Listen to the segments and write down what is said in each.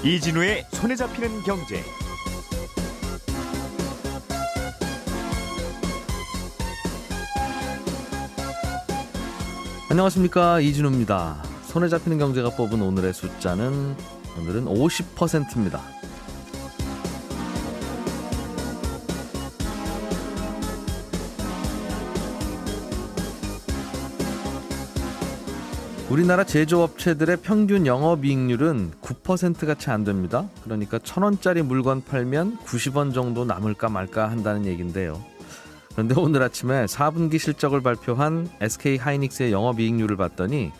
이진우의 손에 잡히는 경제. 안녕하십니까, 이진우입니다. 손에 잡히는 경제가 뽑은 오늘의 숫자는 오늘은 50%입니다. 우리나라 제조업체들의 평균 영업이익률은 9%가 채 안 됩니다. 그러니까 1,000원짜리 물건 팔면 90원 정도 남을까 말까 한다는 얘기인데요. 그런데 오늘 아침에 4분기 실적을 발표한 SK 하이닉스의 영업이익률을 봤더니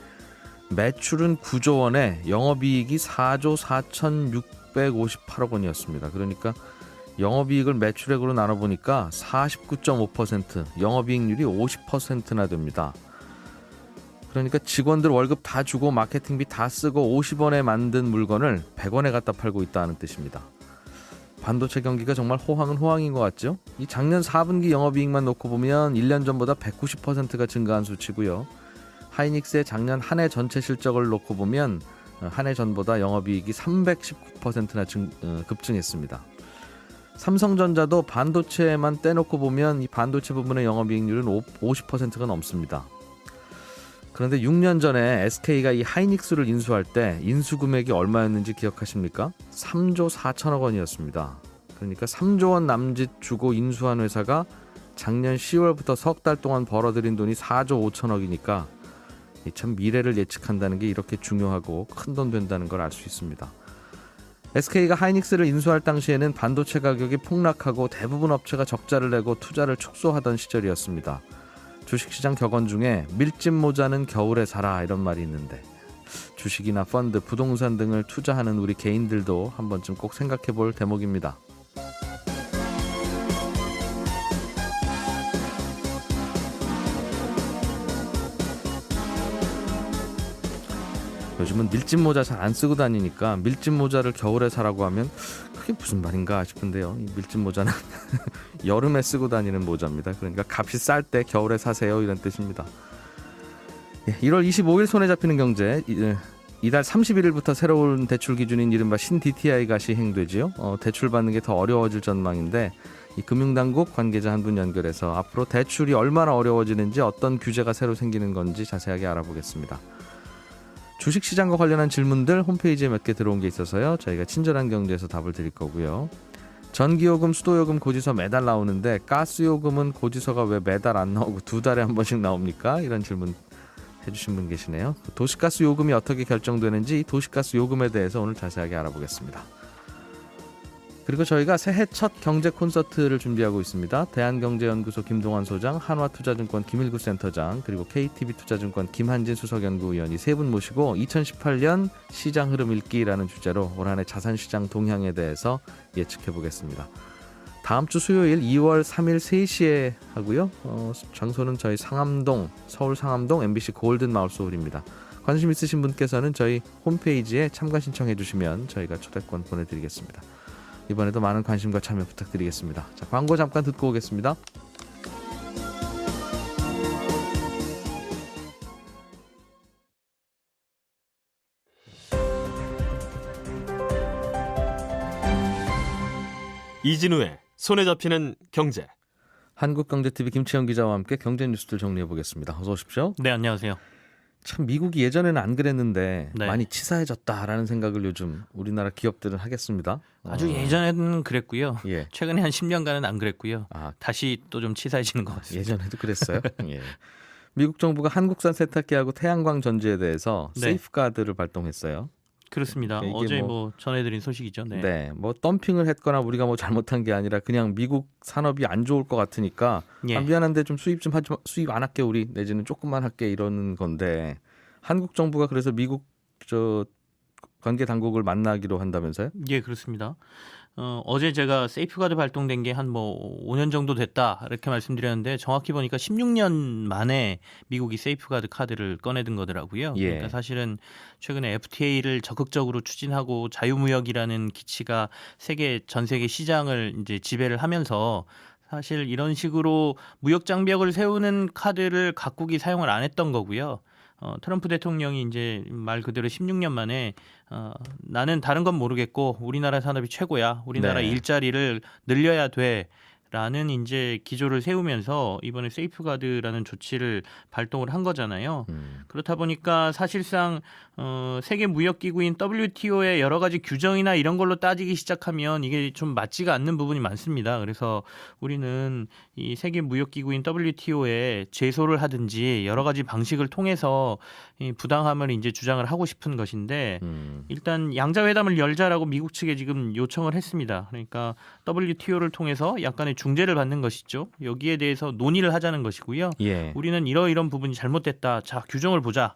매출은 9조 원에 영업이익이 4조 4,658억 원이었습니다. 그러니까 영업이익을 매출액으로 나눠보니까 49.5%, 영업이익률이 50%나 됩니다. 그러니까 직원들 월급 다 주고 마케팅비 다 쓰고 50원에 만든 물건을 100원에 갖다 팔고 있다는 뜻입니다. 반도체 경기가 정말 호황은 호황인 것 같죠? 이 작년 4분기 영업이익만 놓고 보면 1년 전보다 190%가 증가한 수치고요. 하이닉스의 작년 한 해 전체 실적을 놓고 보면 한 해 전보다 영업이익이 319%나 급증했습니다. 삼성전자도 반도체만 떼놓고 보면 이 반도체 부분의 영업이익률은 50%가 넘습니다. 그런데 6년 전에 SK가 이 하이닉스를 인수할 때 인수금액이 얼마였는지 기억하십니까? 3조 4천억 원이었습니다. 그러니까 3조 원 남짓 주고 인수한 회사가 작년 10월부터 석 달 동안 벌어들인 돈이 4조 5천억이니까 참 미래를 예측한다는 게 이렇게 중요하고 큰 돈 된다는 걸 알 수 있습니다. SK가 하이닉스를 인수할 당시에는 반도체 가격이 폭락하고 대부분 업체가 적자를 내고 투자를 축소하던 시절이었습니다. 주식시장 격언 중에 밀짚 모자는 겨울에 사라 이런 말이 있는데 주식이나 펀드, 부동산 등을 투자하는 우리 개인들도 한 번쯤 꼭 생각해 볼 대목입니다. 요즘은 밀짚 모자 잘 안 쓰고 다니니까 밀짚 모자를 겨울에 사라고 하면 그게 무슨 말인가 싶은데요. 이 밀짚 모자는 여름에 쓰고 다니는 모자입니다. 그러니까 값이 쌀 때 겨울에 사세요 이런 뜻입니다. 1월 25일 손에 잡히는 경제, 이달 31일부터 새로운 대출 기준인 이른바 신 DTI가 시행되지요. 대출 받는 게 더 어려워질 전망인데 이 금융당국 관계자 한 분 연결해서 앞으로 대출이 얼마나 어려워지는지 어떤 규제가 새로 생기는 건지 자세하게 알아보겠습니다. 주식시장과 관련한 질문들 홈페이지에 몇 개 들어온 게 있어서요. 저희가 친절한 경제에서 답을 드릴 거고요. 전기요금, 수도요금 고지서 매달 나오는데 가스요금은 고지서가 왜 매달 안 나오고 두 달에 한 번씩 나옵니까? 이런 질문 해주신 분 계시네요. 도시가스 요금이 어떻게 결정되는지 도시가스 요금에 대해서 오늘 자세하게 알아보겠습니다. 그리고 저희가 새해 첫 경제 콘서트를 준비하고 있습니다. 대한경제연구소 김동환 소장, 한화투자증권 김일구 센터장, 그리고 KTB투자증권 김한진 수석연구위원이 세 분 모시고 2018년 시장 흐름 읽기라는 주제로 올 한해 자산시장 동향에 대해서 예측해 보겠습니다. 다음 주 수요일 2월 3일 3시에 하고요. 장소는 저희 상암동, 서울 상암동 MBC 골든 마을소홀입니다. 관심 있으신 분께서는 저희 홈페이지에 참가 신청해 주시면 저희가 초대권 보내드리겠습니다. 이번에도 많은 관심과 참여 부탁드리겠습니다. 자, 광고 잠깐 듣고 오겠습니다. 이진우의 손에 잡히는 경제. 한국경제TV 김치영 기자와 함께 경제 뉴스들 정리해 보겠습니다. 어서 오십시오. 네, 안녕하세요. 참 미국이 예전에는 안 그랬는데 네. 많이 치사해졌다라는 생각을 요즘 우리나라 기업들은 하겠습니다. 아주 예전에는 그랬고요. 예. 최근에 한 10년간은 안 그랬고요. 아, 다시 또 좀 치사해지는 것 같습니다. 예전에도 그랬어요. 예. 미국 정부가 한국산 세탁기하고 태양광 전지에 대해서 네. 세이프가드를 발동했어요. 그렇습니다. 이게 어제 뭐 전해드린 소식이죠. 네. 네, 뭐 덤핑을 했거나 우리가 뭐 잘못한 게 아니라 그냥 미국 산업이 안 좋을 것 같으니까 예. 미안한데 좀 수입 좀 하지 수입 안 할게 우리 내지는 조금만 할게 이러는 건데 한국 정부가 그래서 미국 관계 당국을 만나기로 한다면서요? 예, 그렇습니다. 어제 제가 세이프가드 발동된 게 한 5년 정도 됐다 이렇게 말씀드렸는데 정확히 보니까 16년 만에 미국이 세이프가드 카드를 꺼내든 거더라고요. 예. 그러니까 사실은 최근에 FTA를 적극적으로 추진하고 자유무역이라는 기치가 전 세계 시장을 이제 지배를 하면서 사실 이런 식으로 무역 장벽을 세우는 카드를 각국이 사용을 안 했던 거고요. 트럼프 대통령이 이제 말 그대로 16년 만에 나는 다른 건 모르겠고 우리나라 산업이 최고야. 우리나라 네. 일자리를 늘려야 돼. 라는 이제 기조를 세우면서 이번에 세이프가드라는 조치를 발동을 한 거잖아요. 그렇다 보니까 사실상 세계 무역 기구인 WTO의 여러 가지 규정이나 이런 걸로 따지기 시작하면 이게 좀 맞지가 않는 부분이 많습니다. 그래서 우리는 이 세계 무역 기구인 WTO에 제소를 하든지 여러 가지 방식을 통해서 이 부당함을 이제 주장을 하고 싶은 것인데 일단 양자회담을 열자라고 미국 측에 지금 요청을 했습니다. 그러니까 WTO를 통해서 약간의 중재를 받는 것이죠. 여기에 대해서 논의를 하자는 것이고요. 예. 우리는 이러이런 부분이 잘못됐다. 자, 규정을 보자.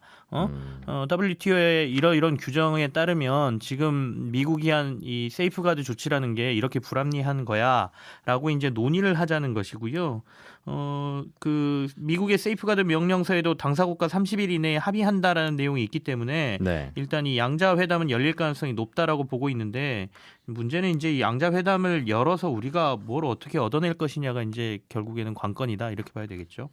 WTO의 이러이런 규정에 따르면 지금 미국이 한 이 세이프가드 조치라는 게 이렇게 불합리한 거야라고 이제 논의를 하자는 것이고요. 그 미국의 세이프가드 명령서에도 당사국가 30일 이내에 합의한다라는 내용이 있기 때문에 네. 일단 이 양자 회담은 열릴 가능성이 높다라고 보고 있는데 문제는 이제 이 양자 회담을 열어서 우리가 뭘 어떻게 얻어낼 것이냐가 이제 결국에는 관건이다 이렇게 봐야 되겠죠.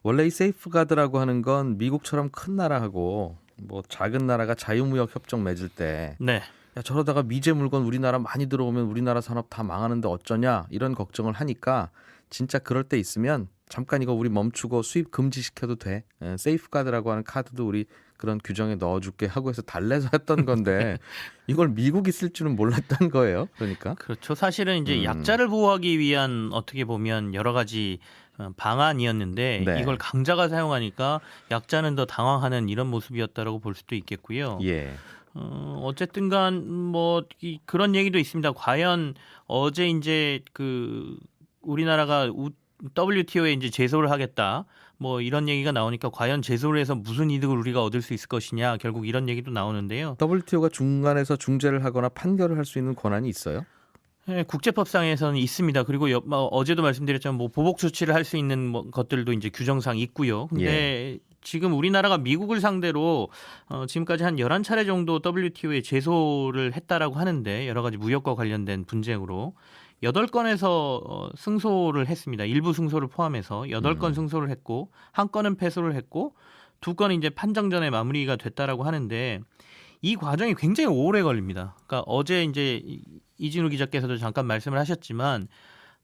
원래 이 세이프가드라고 하는 건 미국처럼 큰 나라하고 뭐 작은 나라가 자유무역 협정 맺을 때 네. 야, 저러다가 미제 물건 우리나라 많이 들어오면 우리나라 산업 다 망하는데 어쩌냐 이런 걱정을 하니까 진짜 그럴 때 있으면 잠깐 이거 우리 멈추고 수입 금지시켜도 돼. 세이프가드라고 하는 카드도 우리 그런 규정에 넣어줄게 하고 해서 달래서 했던 건데 이걸 미국이 쓸 줄은 몰랐던 거예요. 그러니까. 그렇죠. 사실은 이제 약자를 보호하기 위한 어떻게 보면 여러 가지 방안이었는데 네. 이걸 강자가 사용하니까 약자는 더 당황하는 이런 모습이었다라고 볼 수도 있겠고요. 예. 어쨌든간 뭐 그런 얘기도 있습니다. 과연 어제 이제 그 우리나라가 WTO에 이제 제소를 하겠다. 뭐 이런 얘기가 나오니까 과연 제소를 해서 무슨 이득을 우리가 얻을 수 있을 것이냐. 결국 이런 얘기도 나오는데요. WTO가 중간에서 중재를 하거나 판결을 할 수 있는 권한이 있어요? 네, 국제법상에서는 있습니다. 그리고 어제도 말씀드렸지만 뭐 보복 조치를 할 수 있는 뭐 것들도 이제 규정상 있고요. 근데 지금 우리나라가 미국을 상대로 지금까지 한 11차례 정도 WTO에 제소를 했다라고 하는데 여러 가지 무역과 관련된 분쟁으로 8건에서 승소를 했습니다. 일부 승소를 포함해서 8건 승소를 했고 한 건은 패소를 했고 2건은 이제 판정전에 마무리가 됐다라고 하는데 이 과정이 굉장히 오래 걸립니다. 그러니까 어제 이제 이진우 기자께서도 잠깐 말씀을 하셨지만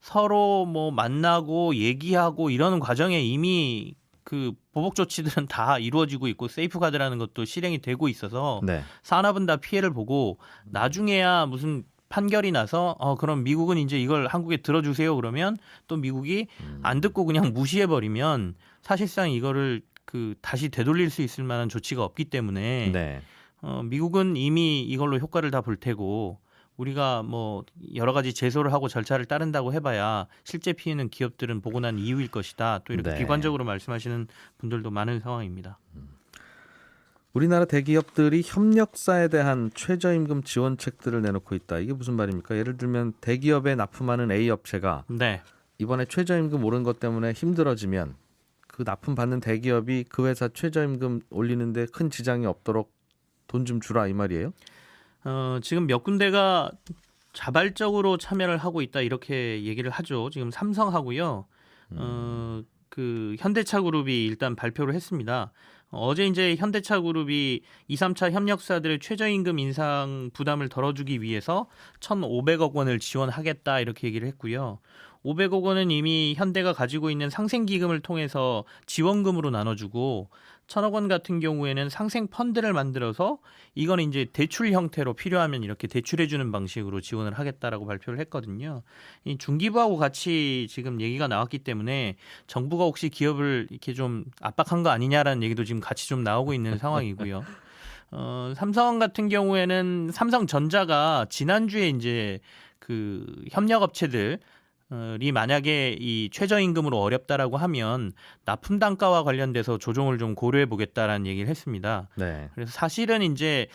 서로 뭐 만나고 얘기하고 이러는 과정에 이미 그 보복 조치들은 다 이루어지고 있고 세이프가드라는 것도 실행이 되고 있어서 네. 산업은 다 피해를 보고 나중에야 무슨 판결이 나서 그럼 미국은 이제 이걸 한국에 들어주세요 그러면 또 미국이 안 듣고 그냥 무시해 버리면 사실상 이거를 그 다시 되돌릴 수 있을 만한 조치가 없기 때문에 네. 미국은 이미 이걸로 효과를 다 볼 테고 우리가 뭐 여러 가지 제소를 하고 절차를 따른다고 해봐야 실제 피해는 기업들은 보고 난 이후일 것이다. 또 이렇게 네. 비관적으로 말씀하시는 분들도 많은 상황입니다. 우리나라 대기업들이 협력사에 대한 최저임금 지원책들을 내놓고 있다. 이게 무슨 말입니까? 예를 들면 대기업에 납품하는 A 업체가 네. 이번에 최저임금 오른 것 때문에 힘들어지면 그 납품 받는 대기업이 그 회사 최저임금 올리는데 큰 지장이 없도록 돈 좀 주라 이 말이에요? 지금 몇 군데가 자발적으로 참여를 하고 있다 이렇게 얘기를 하죠. 지금 삼성하고요. 그 현대차 그룹이 일단 발표를 했습니다. 어제 이제 현대차 그룹이 2, 3차 협력사들의 최저임금 인상 부담을 덜어주기 위해서 1,500억 원을 지원하겠다 이렇게 얘기를 했고요. 500억 원은 이미 현대가 가지고 있는 상생기금을 통해서 지원금으로 나눠주고 1,000억 원 같은 경우에는 상생 펀드를 만들어서 이거는 이제 대출 형태로 필요하면 이렇게 대출해주는 방식으로 지원을 하겠다라고 발표를 했거든요. 이 중기부하고 같이 지금 얘기가 나왔기 때문에 정부가 혹시 기업을 이렇게 좀 압박한 거 아니냐라는 얘기도 지금 같이 좀 나오고 있는 상황이고요. 삼성 같은 경우에는 삼성전자가 지난주에 이제 그 협력업체들 이 만약에 이 최저임금으로 어렵다라고 하면 납품 단가와 관련돼서 조정을 좀 고려해 보겠다라는 얘기를 했습니다. 네. 그래서 사실은 이제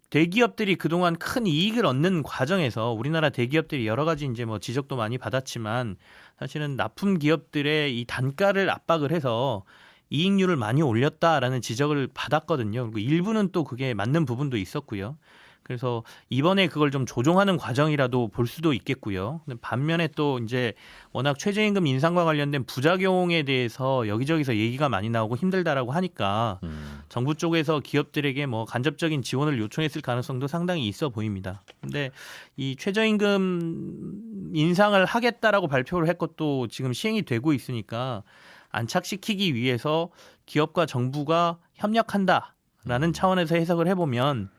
대기업들이 그동안 큰 이익을 얻는 과정에서 우리나라 대기업들이 여러 가지 이제 뭐 지적도 많이 받았지만 사실은 납품 기업들의 이 단가를 압박을 해서 이익률을 많이 올렸다라는 지적을 받았거든요. 그리고 일부는 또 그게 맞는 부분도 있었고요. 그래서 이번에 그걸 좀 조정하는 과정이라도 볼 수도 있겠고요. 근데 반면에 또 이제 워낙 최저임금 인상과 관련된 부작용에 대해서 여기저기서 얘기가 많이 나오고 힘들다라고 하니까 정부 쪽에서 기업들에게 뭐 간접적인 지원을 요청했을 가능성도 상당히 있어 보입니다. 근데 이 최저임금 인상을 하겠다라고 발표를 했고 또 지금 시행이 되고 있으니까 안착시키기 위해서 기업과 정부가 협력한다라는 차원에서 해석을 해보면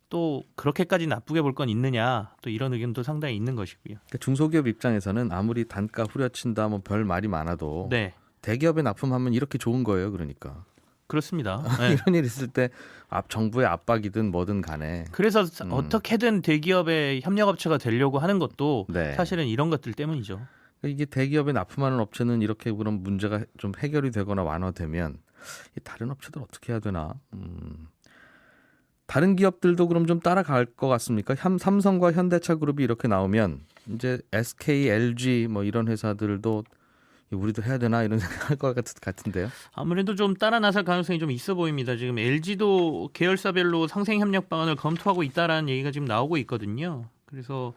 또 그렇게까지 나쁘게 볼 건 있느냐 또 이런 의견도 상당히 있는 것이고요. 그러니까 중소기업 입장에서는 아무리 단가 후려친다 뭐 별 말이 많아도 네, 대기업에 납품하면 이렇게 좋은 거예요. 그러니까 그렇습니다. 네. 이런 일 있을 때 정부의 압박이든 뭐든 간에 그래서 어떻게든 대기업의 협력업체가 되려고 하는 것도 네. 사실은 이런 것들 때문이죠. 이게 대기업에 납품하는 업체는 이렇게 그런 문제가 좀 해결이 되거나 완화되면 이 다른 업체들 어떻게 해야 되나? 다른 기업들도 그럼 좀 따라갈 것 같습니까? 삼성과 현대차 그룹이 이렇게 나오면 이제 SK, LG 뭐 이런 회사들도 우리도 해야 되나 이런 생각할 것 같은데요. 아무래도 좀 따라 나설 가능성이 좀 있어 보입니다. 지금 LG도 계열사별로 상생 협력 방안을 검토하고 있다라는 얘기가 지금 나오고 있거든요. 그래서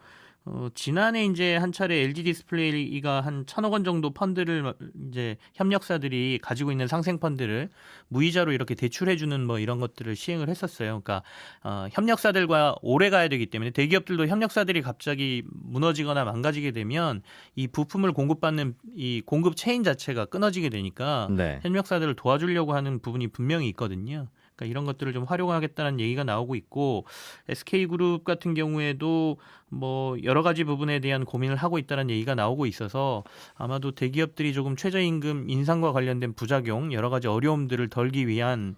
지난해 이제 한 차례 LG 디스플레이가 한 1,000억 원 정도 펀드를 이제 협력사들이 가지고 있는 상생 펀드를 무이자로 이렇게 대출해주는 뭐 이런 것들을 시행을 했었어요. 그러니까 협력사들과 오래 가야 되기 때문에 대기업들도 협력사들이 갑자기 무너지거나 망가지게 되면 이 부품을 공급받는 이 공급 체인 자체가 끊어지게 되니까 네. 협력사들을 도와주려고 하는 부분이 분명히 있거든요. 그러니까 이런 것들을 좀 활용하겠다는 얘기가 나오고 있고 SK그룹 같은 경우에도 뭐 여러 가지 부분에 대한 고민을 하고 있다는 얘기가 나오고 있어서 아마도 대기업들이 조금 최저임금 인상과 관련된 부작용 여러 가지 어려움들을 덜기 위한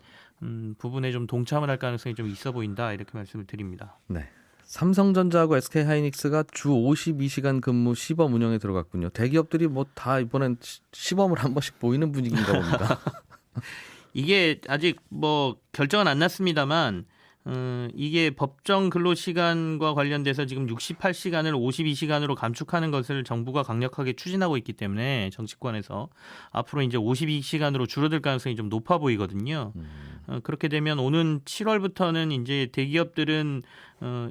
부분에 좀 동참을 할 가능성이 좀 있어 보인다 이렇게 말씀을 드립니다. 네. 삼성전자하고 SK하이닉스가 주 52시간 근무 시범 운영에 들어갔군요. 대기업들이 뭐 다 이번엔 시범을 한 번씩 보이는 분위기인가 봅니다. 이게 아직 뭐 결정은 안 났습니다만 이게 법정 근로시간과 관련돼서 지금 68시간을 52시간으로 감축하는 것을 정부가 강력하게 추진하고 있기 때문에 정치권에서 앞으로 이제 52시간으로 줄어들 가능성이 좀 높아 보이거든요. 그렇게 되면 오는 7월부터는 이제 대기업들은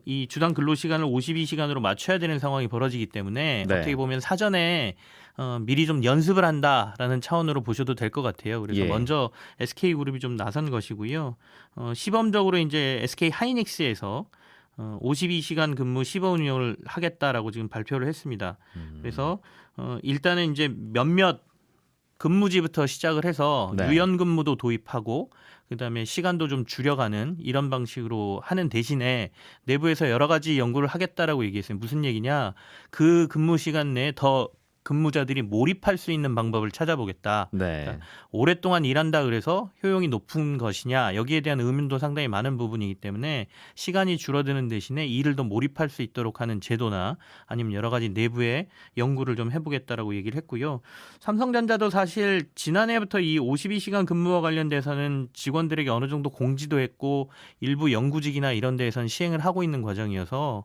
이 주당 근로시간을 52시간으로 맞춰야 되는 상황이 벌어지기 때문에 네. 어떻게 보면 사전에 미리 좀 연습을 한다라는 차원으로 보셔도 될 것 같아요. 그래서 예. 먼저 SK그룹이 좀 나선 것이고요. 시범적으로 이제 SK하이닉스에서 52시간 근무 시범 운영을 하겠다라고 지금 발표를 했습니다. 그래서 일단은 이제 몇몇 근무지부터 시작을 해서 네. 유연 근무도 도입하고 그다음에 시간도 좀 줄여가는 이런 방식으로 하는 대신에 내부에서 여러 가지 연구를 하겠다라고 얘기했어요. 무슨 얘기냐? 그 근무 시간 내에 더 근무자들이 몰입할 수 있는 방법을 찾아보겠다. 네. 그러니까 오랫동안 일한다 그래서 효용이 높은 것이냐 여기에 대한 의문도 상당히 많은 부분이기 때문에 시간이 줄어드는 대신에 일을 더 몰입할 수 있도록 하는 제도나 아니면 여러 가지 내부의 연구를 좀 해보겠다라고 얘기를 했고요. 삼성전자도 사실 지난해부터 이 52시간 근무와 관련돼서는 직원들에게 어느 정도 공지도 했고 일부 연구직이나 이런 데에서는 시행을 하고 있는 과정이어서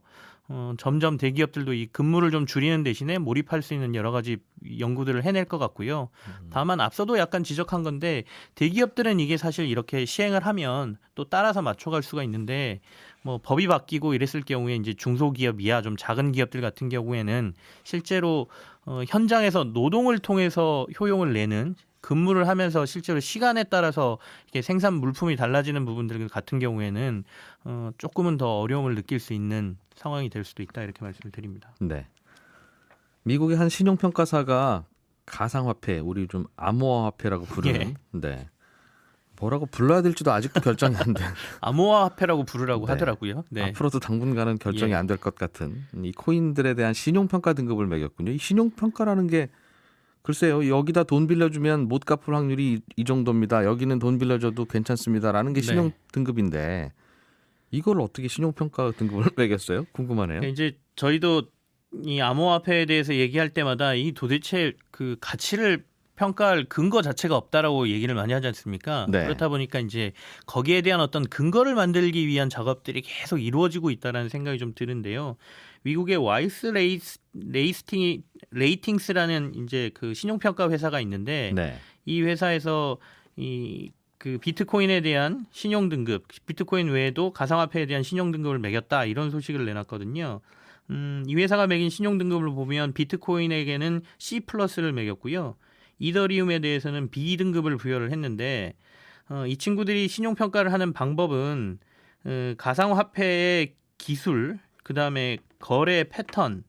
점점 대기업들도 이 근무를 좀 줄이는 대신에 몰입할 수 있는 여러 가지 연구들을 해낼 것 같고요. 다만 앞서도 약간 지적한 건데 대기업들은 이게 사실 이렇게 시행을 하면 또 따라서 맞춰갈 수가 있는데 뭐 법이 바뀌고 이랬을 경우에 이제 중소기업 이하 좀 작은 기업들 같은 경우에는 실제로 현장에서 노동을 통해서 효용을 내는 근무를 하면서 실제로 시간에 따라서 이게 생산 물품이 달라지는 부분들 같은 경우에는 조금은 더 어려움을 느낄 수 있는 상황이 될 수도 있다 이렇게 말씀을 드립니다. 네. 미국의 한 신용평가사가 가상화폐, 우리 좀 암호화폐라고 부르는, 예. 네. 뭐라고 불러야 될지도 아직도 결정이 안 된. 암호화폐라고 부르라고 네. 하더라고요. 네. 앞으로도 당분간은 결정이 예. 안 될 것 같은 이 코인들에 대한 신용평가 등급을 매겼군요. 이 신용평가라는 게 글쎄요, 여기다 돈 빌려주면 못 갚을 확률이 이 정도입니다. 여기는 돈 빌려줘도 괜찮습니다라는 게 신용 네. 등급인데 이걸 어떻게 신용평가 등급을 매겼어요? 궁금하네요. 그러니까 이제 저희도 이 암호화폐에 대해서 얘기할 때마다 이 도대체 그 가치를 평가할 근거 자체가 없다라고 얘기를 많이 하지 않습니까? 네. 그렇다 보니까 이제 거기에 대한 어떤 근거를 만들기 위한 작업들이 계속 이루어지고 있다라는 생각이 좀 드는데요. 미국의 와이스 레이팅스라는 이제 그 신용평가 회사가 있는데 네. 이 회사에서 이 그 비트코인에 대한 신용 등급, 비트코인 외에도 가상화폐에 대한 신용 등급을 매겼다 이런 소식을 내놨거든요. 이 회사가 매긴 신용 등급을 보면 비트코인에게는 C+를 매겼고요. 이더리움에 대해서는 B 등급을 부여를 했는데 이 친구들이 신용 평가를 하는 방법은 가상화폐의 기술, 그다음에 거래 패턴,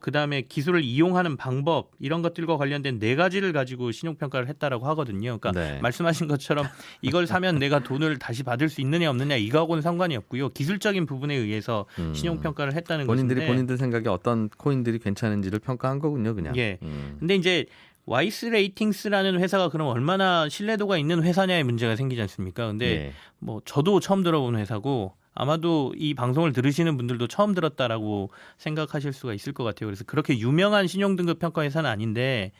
그다음에 기술을 이용하는 방법 이런 것들과 관련된 4가지를 가지고 신용 평가를 했다라고 하거든요. 그러니까 네. 말씀하신 것처럼 이걸 사면 내가 돈을 다시 받을 수 있느냐 없느냐 이거하고는 상관이 없고요. 기술적인 부분에 의해서 신용 평가를 했다는 것인데 본인들 생각에 어떤 코인들이 괜찮은지를 평가한 거군요, 그냥. 예. 근데 이제 와이스 레이팅스라는 회사가 그럼 얼마나 신뢰도가 있는 회사냐의 문제가 생기지 않습니까? 근데 예. 뭐 저도 처음 들어본 회사고 아마도 이 방송을 들으시는 분들도 처음 들었다라고 생각하실 수가 있을 것 같아요. 그래서 그렇게 유명한 신용등급 평가 회사는 아닌데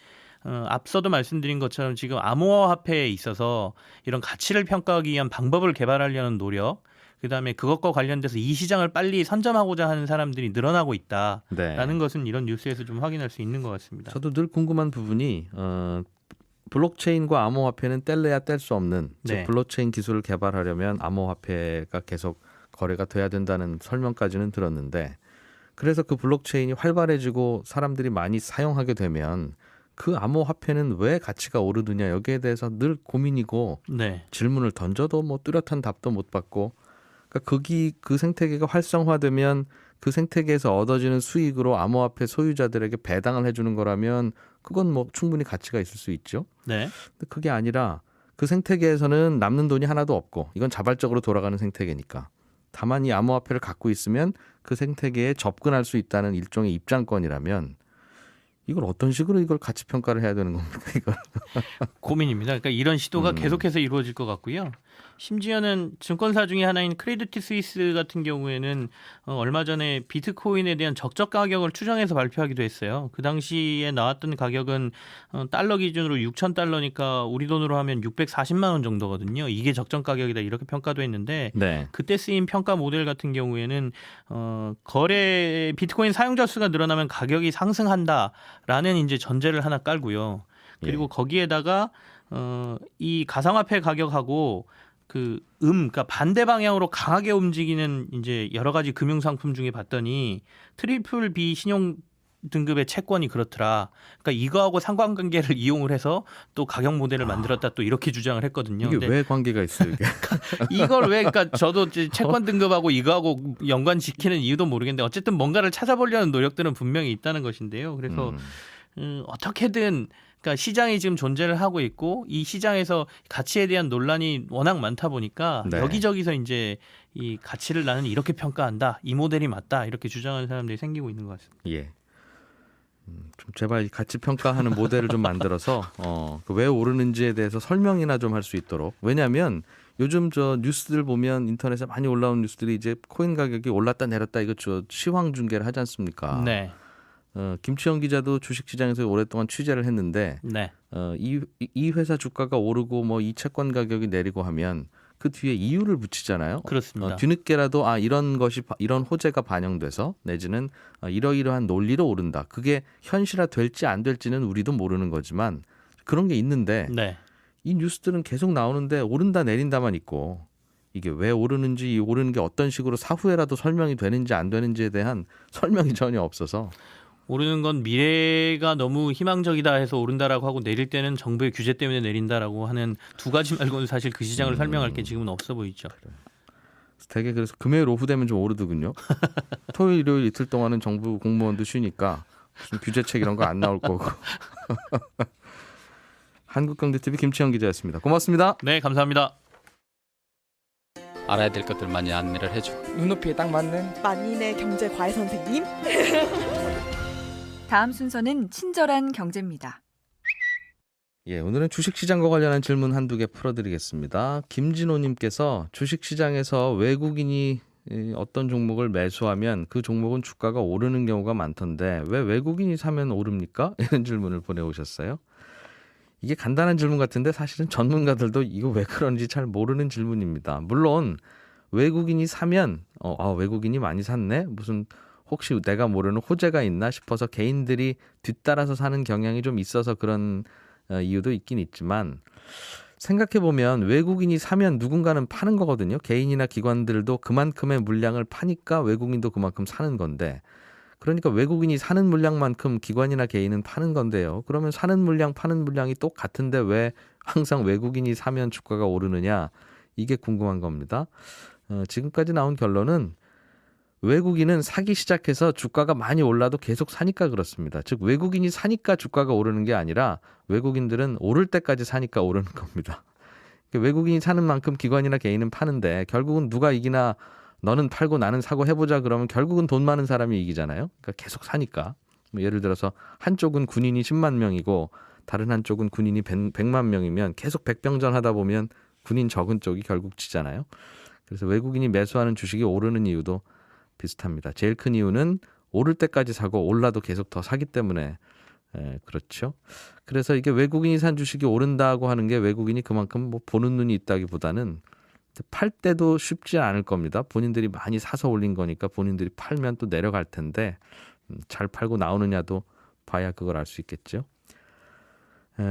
앞서도 말씀드린 것처럼 지금 암호화폐에 있어서 이런 가치를 평가하기 위한 방법을 개발하려는 노력, 그다음에 그것과 관련돼서 이 시장을 빨리 선점하고자 하는 사람들이 늘어나고 있다라는 네. 것은 이런 뉴스에서 좀 확인할 수 있는 것 같습니다. 저도 늘 궁금한 부분이 블록체인과 암호화폐는 뗄래야 뗄 수 없는, 즉 네. 블록체인 기술을 개발하려면 암호화폐가 계속 거래가 돼야 된다는 설명까지는 들었는데, 그래서 그 블록체인이 활발해지고 사람들이 많이 사용하게 되면 그 암호화폐는 왜 가치가 오르느냐, 여기에 대해서 늘 고민이고 네. 질문을 던져도 뭐 뚜렷한 답도 못 받고, 그러니까 그 생태계가 활성화되면 그 생태계에서 얻어지는 수익으로 암호화폐 소유자들에게 배당을 해주는 거라면 그건 뭐 충분히 가치가 있을 수 있죠. 네. 근데 그게 아니라 그 생태계에서는 남는 돈이 하나도 없고 이건 자발적으로 돌아가는 생태계니까, 다만 이 암호화폐를 갖고 있으면 그 생태계에 접근할 수 있다는 일종의 입장권이라면 이걸 어떤 식으로 이걸 가치 평가를 해야 되는 겁니까? 이걸. 고민입니다. 그러니까 이런 시도가 계속해서 이루어질 것 같고요. 심지어는 증권사 중에 하나인 크레디트 스위스 같은 경우에는 얼마 전에 비트코인에 대한 적정 가격을 추정해서 발표하기도 했어요. 그 당시에 나왔던 가격은 달러 기준으로 6,000달러니까 우리 돈으로 하면 640만 원 정도거든요. 이게 적정 가격이다 이렇게 평가도 했는데 네. 그때 쓰인 평가 모델 같은 경우에는 거래 비트코인 사용자 수가 늘어나면 가격이 상승한다라는 이제 전제를 하나 깔고요. 그리고 거기에다가 이 가상화폐 가격하고 그러니까 반대 방향으로 강하게 움직이는 이제 여러 가지 금융 상품 중에 봤더니 트리플 B 신용 등급의 채권이 그렇더라. 그러니까 이거하고 상관관계를 이용을 해서 또 가격 모델을 만들었다 또 이렇게 주장을 했거든요. 이게 근데 왜 관계가 있어요, 이게? 이걸 왜 그러니까 저도 이제 채권 등급하고 이거하고 연관 지키는 이유도 모르겠는데 어쨌든 뭔가를 찾아보려는 노력들은 분명히 있다는 것인데요. 그래서 어떻게든 그러니까 시장이 지금 존재를 하고 있고 이 시장에서 가치에 대한 논란이 워낙 많다 보니까 네. 여기저기서 이제 이 가치를 나는 이렇게 평가한다. 이 모델이 맞다. 이렇게 주장하는 사람들이 생기고 있는 것 같습니다. 예. 좀 제발 이 가치 평가하는 모델을 좀 만들어서 왜 오르는지에 대해서 설명이나 좀 할 수 있도록. 왜냐하면 요즘 저 뉴스들 보면 인터넷에 많이 올라온 뉴스들이 이제 코인 가격이 올랐다 내렸다 이거 저 시황 중계를 하지 않습니까? 네. 김치영 기자도 주식시장에서 오랫동안 취재를 했는데 네. 이 회사 주가가 오르고 뭐 이 채권 가격이 내리고 하면 그 뒤에 이유를 붙이잖아요. 그렇습니다. 뒤늦게라도 이런 호재가 반영돼서 내지는 이러이러한 논리로 오른다. 그게 현실화 될지 안 될지는 우리도 모르는 거지만 그런 게 있는데 네. 이 뉴스들은 계속 나오는데 오른다 내린다만 있고 이게 왜 오르는지, 이 오르는 게 어떤 식으로 사후에라도 설명이 되는지 안 되는지에 대한 설명이 전혀 없어서 오르는 건 미래가 너무 희망적이다 해서 오른다라고 하고 내릴 때는 정부의 규제 때문에 내린다라고 하는 두 가지 말고는 사실 그 시장을 설명할 게 지금은 없어 보이죠. 되게 그래서 금요일 오후 되면 좀 오르더군요. 토요일, 일요일 이틀 동안은 정부 공무원도 쉬니까 무슨 규제책 이런 거 안 나올 거고. 한국경제TV 김치영 기자였습니다. 고맙습니다. 네, 감사합니다. 알아야 될 것들 많이 안내를 해주고 눈높이에 딱 맞는 만인의 경제 과외 선생님. 다음 순서는 친절한 경제입니다. 예, 오늘은 주식시장과 관련한 질문 한두 개 풀어드리겠습니다. 김진호님께서 주식시장에서 외국인이 어떤 종목을 매수하면 그 종목은 주가가 오르는 경우가 많던데 왜 외국인이 사면 오릅니까? 이런 질문을 보내오셨어요. 이게 간단한 질문 같은데 사실은 전문가들도 이거 왜 그런지 잘 모르는 질문입니다. 물론 외국인이 사면 외국인이 많이 샀네? 무슨 혹시 내가 모르는 호재가 있나 싶어서 개인들이 뒤따라서 사는 경향이 좀 있어서 그런 이유도 있긴 있지만 생각해보면 외국인이 사면 누군가는 파는 거거든요. 개인이나 기관들도 그만큼의 물량을 파니까 외국인도 그만큼 사는 건데, 그러니까 외국인이 사는 물량만큼 기관이나 개인은 파는 건데요. 그러면 사는 물량, 파는 물량이 똑같은데 왜 항상 외국인이 사면 주가가 오르느냐? 이게 궁금한 겁니다. 지금까지 나온 결론은 외국인은 사기 시작해서 주가가 많이 올라도 계속 사니까 그렇습니다. 즉 외국인이 사니까 주가가 오르는 게 아니라 외국인들은 오를 때까지 사니까 오르는 겁니다. 외국인이 사는 만큼 기관이나 개인은 파는데 결국은 누가 이기나 너는 팔고 나는 사고 해보자 그러면 결국은 돈 많은 사람이 이기잖아요. 그러니까 계속 사니까. 예를 들어서 한쪽은 군인이 10만 명이고 다른 한쪽은 군인이 100만 명이면 계속 백병전 하다 보면 군인 적은 쪽이 결국 지잖아요. 그래서 외국인이 매수하는 주식이 오르는 이유도 비슷합니다. 제일 큰 이유는 오를 때까지 사고 올라도 계속 더 사기 때문에 그렇죠. 그래서 이게 외국인이 산 주식이 오른다고 하는 게 외국인이 그만큼 뭐 보는 눈이 있다기보다는 팔 때도 쉽지 않을 겁니다. 본인들이 많이 사서 올린 거니까 본인들이 팔면 또 내려갈 텐데 잘 팔고 나오느냐도 봐야 그걸 알 수 있겠죠.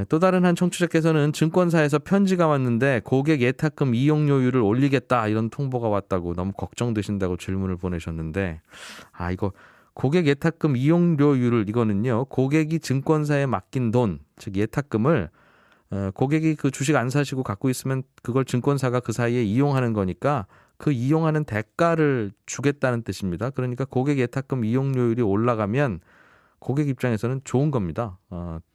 또 다른 한 청취자께서는 증권사에서 편지가 왔는데 고객 예탁금 이용료율을 올리겠다 이런 통보가 왔다고 너무 걱정되신다고 질문을 보내셨는데 이거 고객 예탁금 이용료율을 이거는요 고객이 증권사에 맡긴 돈 즉 예탁금을 고객이 그 주식 안 사시고 갖고 있으면 그걸 증권사가 그 사이에 이용하는 거니까 그 이용하는 대가를 주겠다는 뜻입니다. 그러니까 고객 예탁금 이용료율이 올라가면 고객 입장에서는 좋은 겁니다.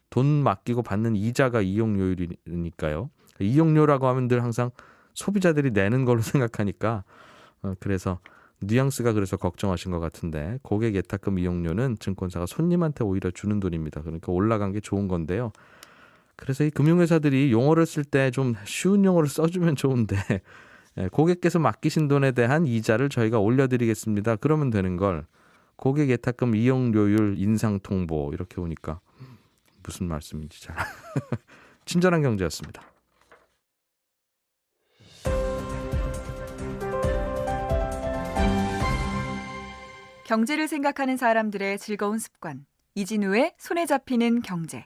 돈 맡기고 받는 이자가 이용료율이니까요. 이용료라고 하면 늘 항상 소비자들이 내는 걸로 생각하니까 그래서 뉘앙스가 그래서 걱정하신 것 같은데 고객 예탁금 이용료는 증권사가 손님한테 오히려 주는 돈입니다. 그러니까 올라간 게 좋은 건데요. 그래서 이 금융회사들이 용어를 쓸 때 좀 쉬운 용어를 써주면 좋은데 고객께서 맡기신 돈에 대한 이자를 저희가 올려드리겠습니다. 그러면 되는 걸 고객 예탁금 이용료율 인상 통보 이렇게 오니까 무슨 말씀인지 잘 친절한 경제였습니다. 경제를 생각하는 사람들의 즐거운 습관. 이진우의 손에 잡히는 경제.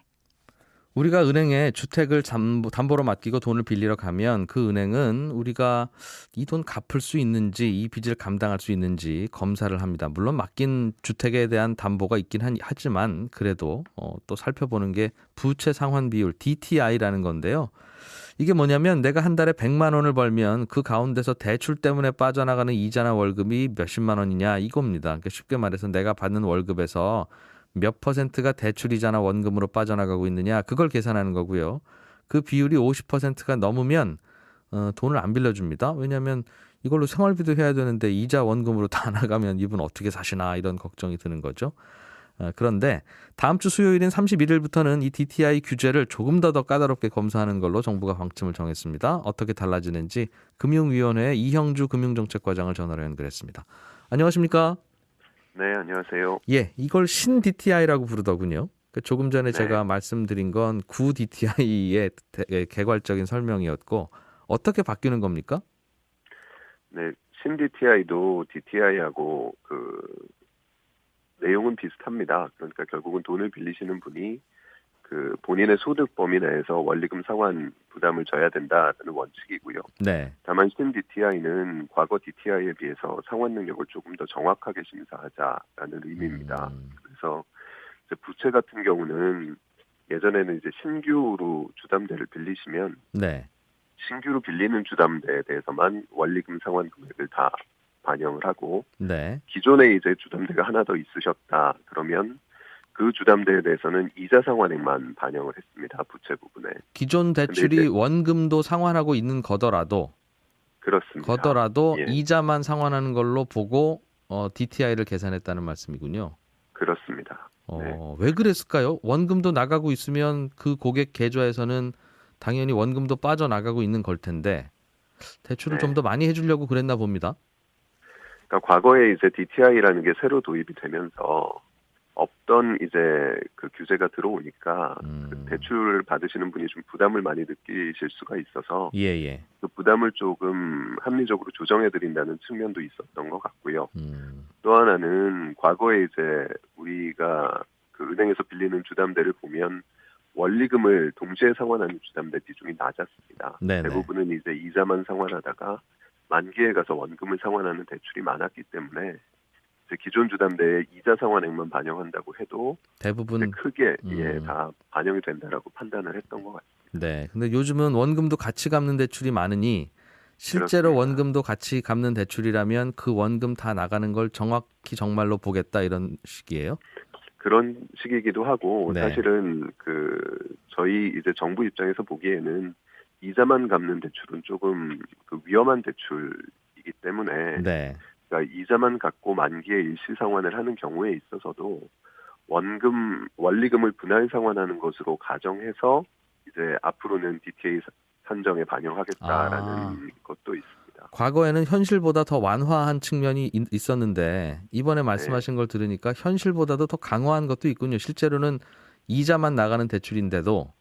우리가 은행에 주택을 담보로 맡기고 돈을 빌리러 가면 그 은행은 우리가 이 돈 갚을 수 있는지 이 빚을 감당할 수 있는지 검사를 합니다. 물론 맡긴 주택에 대한 담보가 있긴 하지만 그래도 또 살펴보는 게 부채 상환 비율 DTI라는 건데요. 이게 뭐냐면 내가 한 달에 100만 원을 벌면 그 가운데서 대출 때문에 빠져나가는 이자나 월급이 몇십만 원이냐 이겁니다. 그러니까 쉽게 말해서 내가 받는 월급에서 몇 퍼센트가 대출이자나 원금으로 빠져나가고 있느냐 그걸 계산하는 거고요. 그 비율이 50%가 넘으면 돈을 안 빌려줍니다. 왜냐하면 이걸로 생활비도 해야 되는데 이자 원금으로 다 나가면 이분 어떻게 사시나 이런 걱정이 드는 거죠. 그런데 다음 주 수요일인 31일부터는 이 DTI 규제를 조금 더 까다롭게 검사하는 걸로 정부가 방침을 정했습니다. 어떻게 달라지는지 금융위원회 이형주 금융정책과장을 전화로 연결했습니다. 안녕하십니까? 네, 안녕하세요. 예, 이걸 신 DTI라고 부르더군요. 조금 전에 제가 말씀드린 건 구 DTI의 개괄적인 설명이었고 어떻게 바뀌는 겁니까? 네, 신 DTI도 DTI하고 내용은 비슷합니다. 그러니까 결국은 돈을 빌리시는 분이 본인의 소득 범위 내에서 원리금 상환 부담을 져야 된다는 원칙이고요. 네. 다만 신 DTI는 과거 DTI에 비해서 상환 능력을 조금 더 정확하게 심사하자라는 의미입니다. 그래서 이제 부채 같은 경우는 예전에는 이제 신규로 주담대를 빌리시면 신규로 빌리는 주담대에 대해서만 원리금 상환 금액을 다 반영을 하고 기존에 이제 주담대가 하나 더 있으셨다 그러면 그 주담대에 대해서는 이자 상환액만 반영을 했습니다. 부채 부분에. 기존 대출이 원금도 상환하고 있는 거더라도 그렇습니다. 이자만 상환하는 걸로 보고 DTI를 계산했다는 말씀이군요. 그렇습니다. 왜 그랬을까요? 원금도 나가고 있으면 그 고객 계좌에서는 당연히 원금도 빠져나가고 있는 걸 텐데 대출을 좀 더 많이 해주려고 그랬나 봅니다. 그러니까 과거에 이제 DTI라는 게 새로 도입이 되면서 없던 이제 그 규제가 들어오니까 그 대출 받으시는 분이 좀 부담을 많이 느끼실 수가 있어서 그 부담을 조금 합리적으로 조정해 드린다는 측면도 있었던 것 같고요. 또 하나는 과거에 이제 우리가 그 은행에서 빌리는 주담대를 보면 원리금을 동시에 상환하는 주담대 비중이 낮았습니다. 네네. 대부분은 이제 이자만 상환하다가 만기에 가서 원금을 상환하는 대출이 많았기 때문에 이제 기존 주담대에 이자 상환액만 반영한다고 해도 대부분 이제 크게 다 반영이 된다라고 판단을 했던 것 같습니다. 네. 근데 요즘은 원금도 같이 갚는 대출이 많으니 실제로 그렇습니다. 원금도 같이 갚는 대출이라면 그 원금 다 나가는 걸 정확히 정말로 보겠다 이런 식이에요. 그런 식이기도 하고 네. 사실은 저희 이제 정부 입장에서 보기에는 이자만 갚는 대출은 조금 위험한 대출이기 때문에 네. 그러니까 이자만 갚고 만기에 일시 상환을 하는 경우에 있어서도 원리금을 분할 상환하는 것으로 가정해서 이제 앞으로는 DTA 산정에 반영하겠다라는 것도 있습니다. 과거에는 현실보다 더 완화한 측면이 있었는데 이번에 말씀하신 걸 들으니까 현실보다도 더 강화한 것도 있군요. 실제로는 이자만 나가는 대출인데도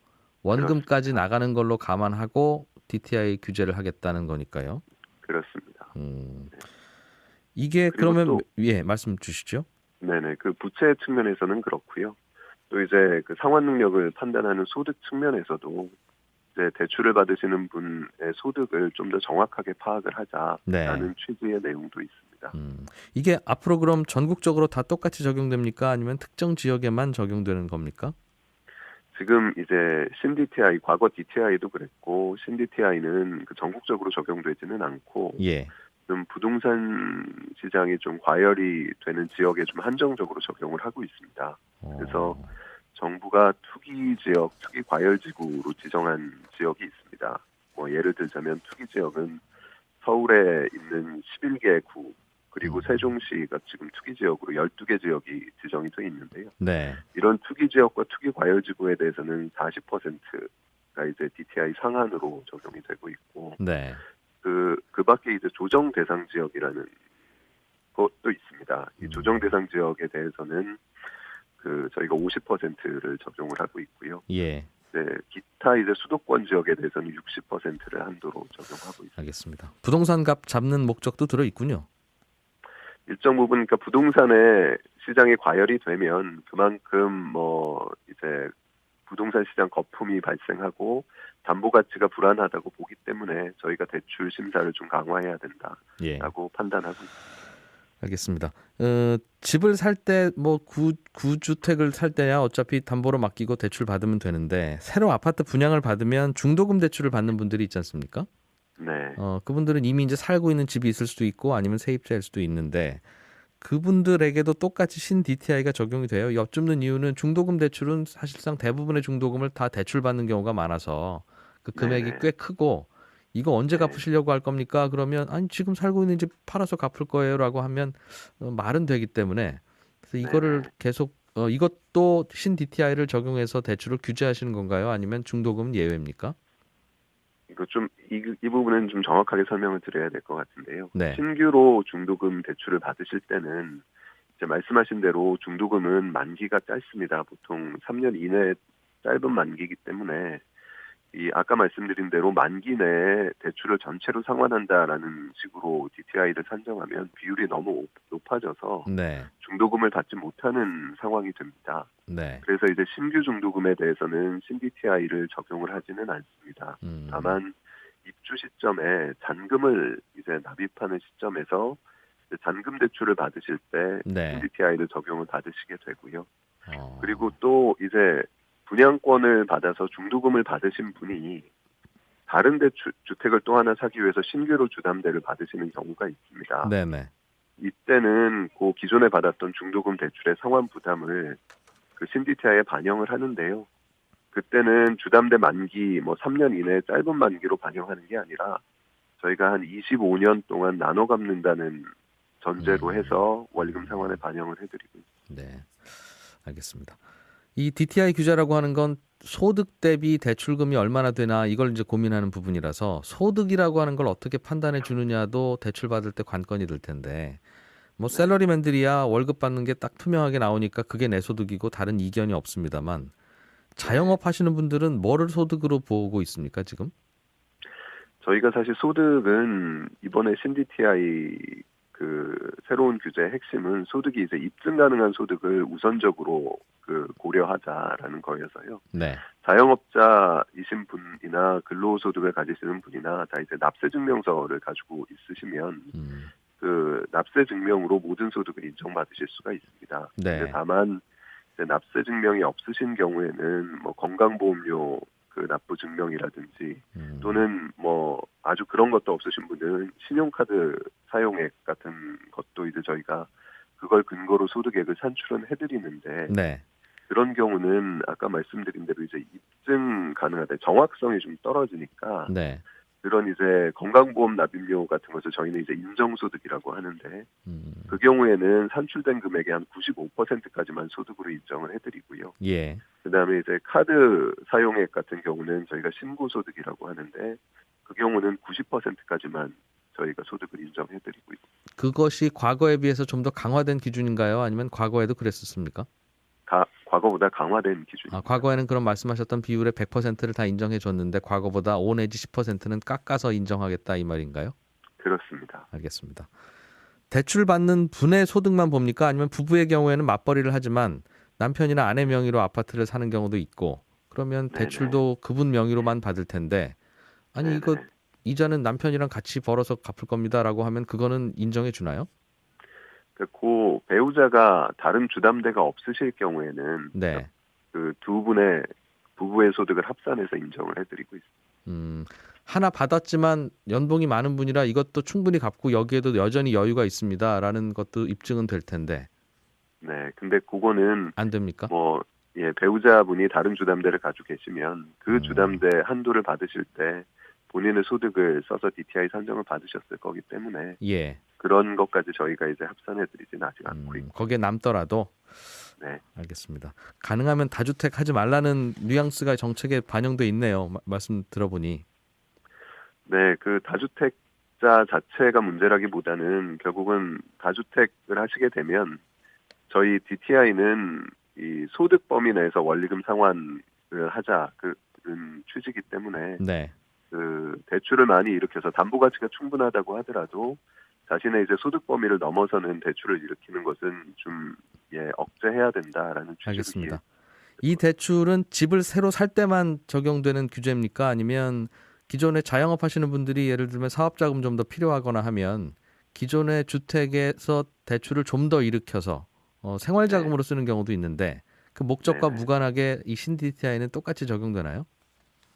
원금까지 그렇습니다. 나가는 걸로 감안하고 DTI 규제를 하겠다는 거니까요. 그렇습니다. 이게 그리고 그러면 또- 말씀 주시죠. 네네. 부채 측면에서는 그렇고요. 또 이제 상환 능력을 판단하는 소득 측면에서도 이제 대출을 받으시는 분의 소득을 좀 더 정확하게 파악을 하자라는 취지의 내용도 있습니다. 이게 앞으로 그럼 전국적으로 다 똑같이 적용됩니까? 아니면 특정 지역에만 적용되는 겁니까? 지금 이제 신DTI, 과거 DTI도 그랬고 신DTI는 전국적으로 적용되지는 않고 예. 좀 부동산 시장이 좀 과열이 되는 지역에 좀 한정적으로 적용을 하고 있습니다. 그래서 정부가 투기 지역, 투기 과열 지구로 지정한 지역이 있습니다. 예를 들자면 투기 지역은 서울에 있는 11개 구 그리고 세종시가 지금 투기 지역으로 12개 지역이 지정이 돼 있는데요. 네. 이런 투기 지역과 투기 과열 지구에 대해서는 40%가 이제 DTI 상한으로 적용이 되고 있고 네. 그 밖에 이제 조정 대상 지역이라는 것도 있습니다. 이 조정 대상 지역에 대해서는 저희가 50%를 적용을 하고 있고요. 예. 네, 기타 이제 수도권 지역에 대해서는 60%를 한도로 적용하고 있습니다. 알겠습니다. 부동산 값 잡는 목적도 들어 있군요. 일정 부분 그러니까 부동산의 시장이 과열이 되면 그만큼 이제 부동산 시장 거품이 발생하고 담보 가치가 불안하다고 보기 때문에 저희가 대출 심사를 좀 강화해야 된다라고 판단하고 있습니다. 알겠습니다. 집을 살 때 구주택을 살 때야 어차피 담보로 맡기고 대출 받으면 되는데 새로 아파트 분양을 받으면 중도금 대출을 받는 분들이 있지 않습니까? 네. 그분들은 이미 이제 살고 있는 집이 있을 수도 있고 아니면 세입자일 수도 있는데 그분들에게도 똑같이 신 DTI가 적용이 돼요. 여쭙는 이유는 중도금 대출은 사실상 대부분의 중도금을 다 대출받는 경우가 많아서 그 금액이 네네. 꽤 크고 이거 언제 갚으시려고 할 겁니까? 그러면 아니 지금 살고 있는 집 팔아서 갚을 거예요라고 하면 말은 되기 때문에 그래서 이거를 계속 이것도 신 DTI를 적용해서 대출을 규제하시는 건가요? 아니면 중도금은 예외입니까? 이거 이 부분은 좀 정확하게 설명을 드려야 될 것 같은데요. 네. 신규로 중도금 대출을 받으실 때는 이제 말씀하신 대로 중도금은 만기가 짧습니다. 보통 3년 이내 짧은 만기이기 때문에 아까 말씀드린 대로 만기 내에 대출을 전체로 상환한다라는 식으로 DTI를 산정하면 비율이 너무 높아져서 네. 중도금을 받지 못하는 상황이 됩니다. 네. 그래서 이제 신규 중도금에 대해서는 신DTI를 적용을 하지는 않습니다. 다만 입주 시점에 잔금을 이제 납입하는 시점에서 잔금 대출을 받으실 때 신DTI를 적용을 받으시게 되고요. 그리고 또 이제 분양권을 받아서 중도금을 받으신 분이 다른 주택을 또 하나 사기 위해서 신규로 주담대를 받으시는 경우가 있습니다. 네네. 이때는 기존에 받았던 중도금 대출의 상환 부담을 신DTI에 반영을 하는데요. 그때는 주담대 만기 3년 이내 짧은 만기로 반영하는 게 아니라 저희가 한 25년 동안 나눠 갚는다는 전제로 해서 원리금 상환에 반영을 해드리고 있습니다. 네, 알겠습니다. 이 DTI 규제라고 하는 건 소득 대비 대출금이 얼마나 되나 이걸 이제 고민하는 부분이라서 소득이라고 하는 걸 어떻게 판단해 주느냐도 대출 받을 때 관건이 될 텐데 샐러리맨들이야 월급 받는 게 딱 투명하게 나오니까 그게 내 소득이고 다른 이견이 없습니다만 자영업 하시는 분들은 뭐를 소득으로 보고 있습니까 지금? 저희가 사실 소득은 이번에 신DTI가 그 새로운 규제의 핵심은 소득이 이제 입증 가능한 소득을 우선적으로 그 고려하자라는 거여서요. 네. 자영업자이신 분이나 근로소득을 가지시는 분이나 다 이제 납세 증명서를 가지고 있으시면 그 납세 증명으로 모든 소득을 인정받으실 수가 있습니다. 네. 근데 다만 이제 납세 증명이 없으신 경우에는 뭐 건강보험료 그 납부 증명이라든지 또는 뭐 아주 그런 것도 없으신 분들은 신용카드 사용액 같은 것도 이제 저희가 그걸 근거로 소득액을 산출은 해드리는데 네. 그런 경우는 아까 말씀드린 대로 이제 입증 가능하다 정확성이 좀 떨어지니까 네. 그런 이제 건강보험 납입료 같은 것을 저희는 이제 인정소득이라고 하는데 그 경우에는 산출된 금액의 한 95%까지만 소득으로 인정을 해드리고요. 예. 그다음에 이제 카드 사용액 같은 경우는 저희가 신고소득이라고 하는데 그 경우는 90%까지만 저희가 소득을 인정해드리고 있습니다. 그것이 과거에 비해서 좀 더 강화된 기준인가요? 아니면 과거에도 그랬었습니까? 과거보다 강화된 기준입니다. 과거에는 그런 말씀하셨던 비율의 100%를 다 인정해 줬는데 과거보다 5 내지 10%는 깎아서 인정하겠다 이 말인가요? 그렇습니다. 알겠습니다. 대출 받는 분의 소득만 봅니까? 아니면 부부의 경우에는 맞벌이를 하지만 남편이나 아내 명의로 아파트를 사는 경우도 있고 그러면 네네. 대출도 그분 명의로만 받을 텐데 아니 네네. 이거 이자는 남편이랑 같이 벌어서 갚을 겁니다라고 하면 그거는 인정해 주나요? 그 배우자가 다른 주담대가 없으실 경우에는 네. 그 두 분의 부부의 소득을 합산해서 인정을 해드리고 있습니다. 하나 받았지만 연봉이 많은 분이라 이것도 충분히 갚고 여기에도 여전히 여유가 있습니다라는 것도 입증은 될 텐데 네, 근데 그거는 안 됩니까? 배우자분이 다른 주담대를 가지고 계시면 그 주담대 한도를 받으실 때 본인의 소득을 써서 DTI 산정을 받으셨을 거기 때문에 예. 그런 것까지 저희가 이제 합산해드리진 아직 않고 있고. 거기에 남더라도 네. 알겠습니다. 가능하면 다주택 하지 말라는 뉘앙스가 정책에 반영돼 있네요. 말씀 들어보니. 네, 그 다주택자 자체가 문제라기보다는 결국은 다주택을 하시게 되면 저희 DTI는 이 소득 범위 내에서 원리금 상환을 하자 그런 취지이기 때문에 네. 그 대출을 많이 일으켜서 담보 가치가 충분하다고 하더라도 자신의 이제 소득 범위를 넘어서는 대출을 일으키는 것은 좀 억제해야 된다라는 취지로 알겠습니다. 이 대출은 집을 새로 살 때만 적용되는 규제입니까? 아니면 기존에 자영업 하시는 분들이 예를 들면 사업자금 좀 더 필요하거나 하면 기존의 주택에서 대출을 좀 더 일으켜서 생활자금으로 쓰는 경우도 있는데 그 목적과 네네. 무관하게 이 신DTI는 똑같이 적용되나요?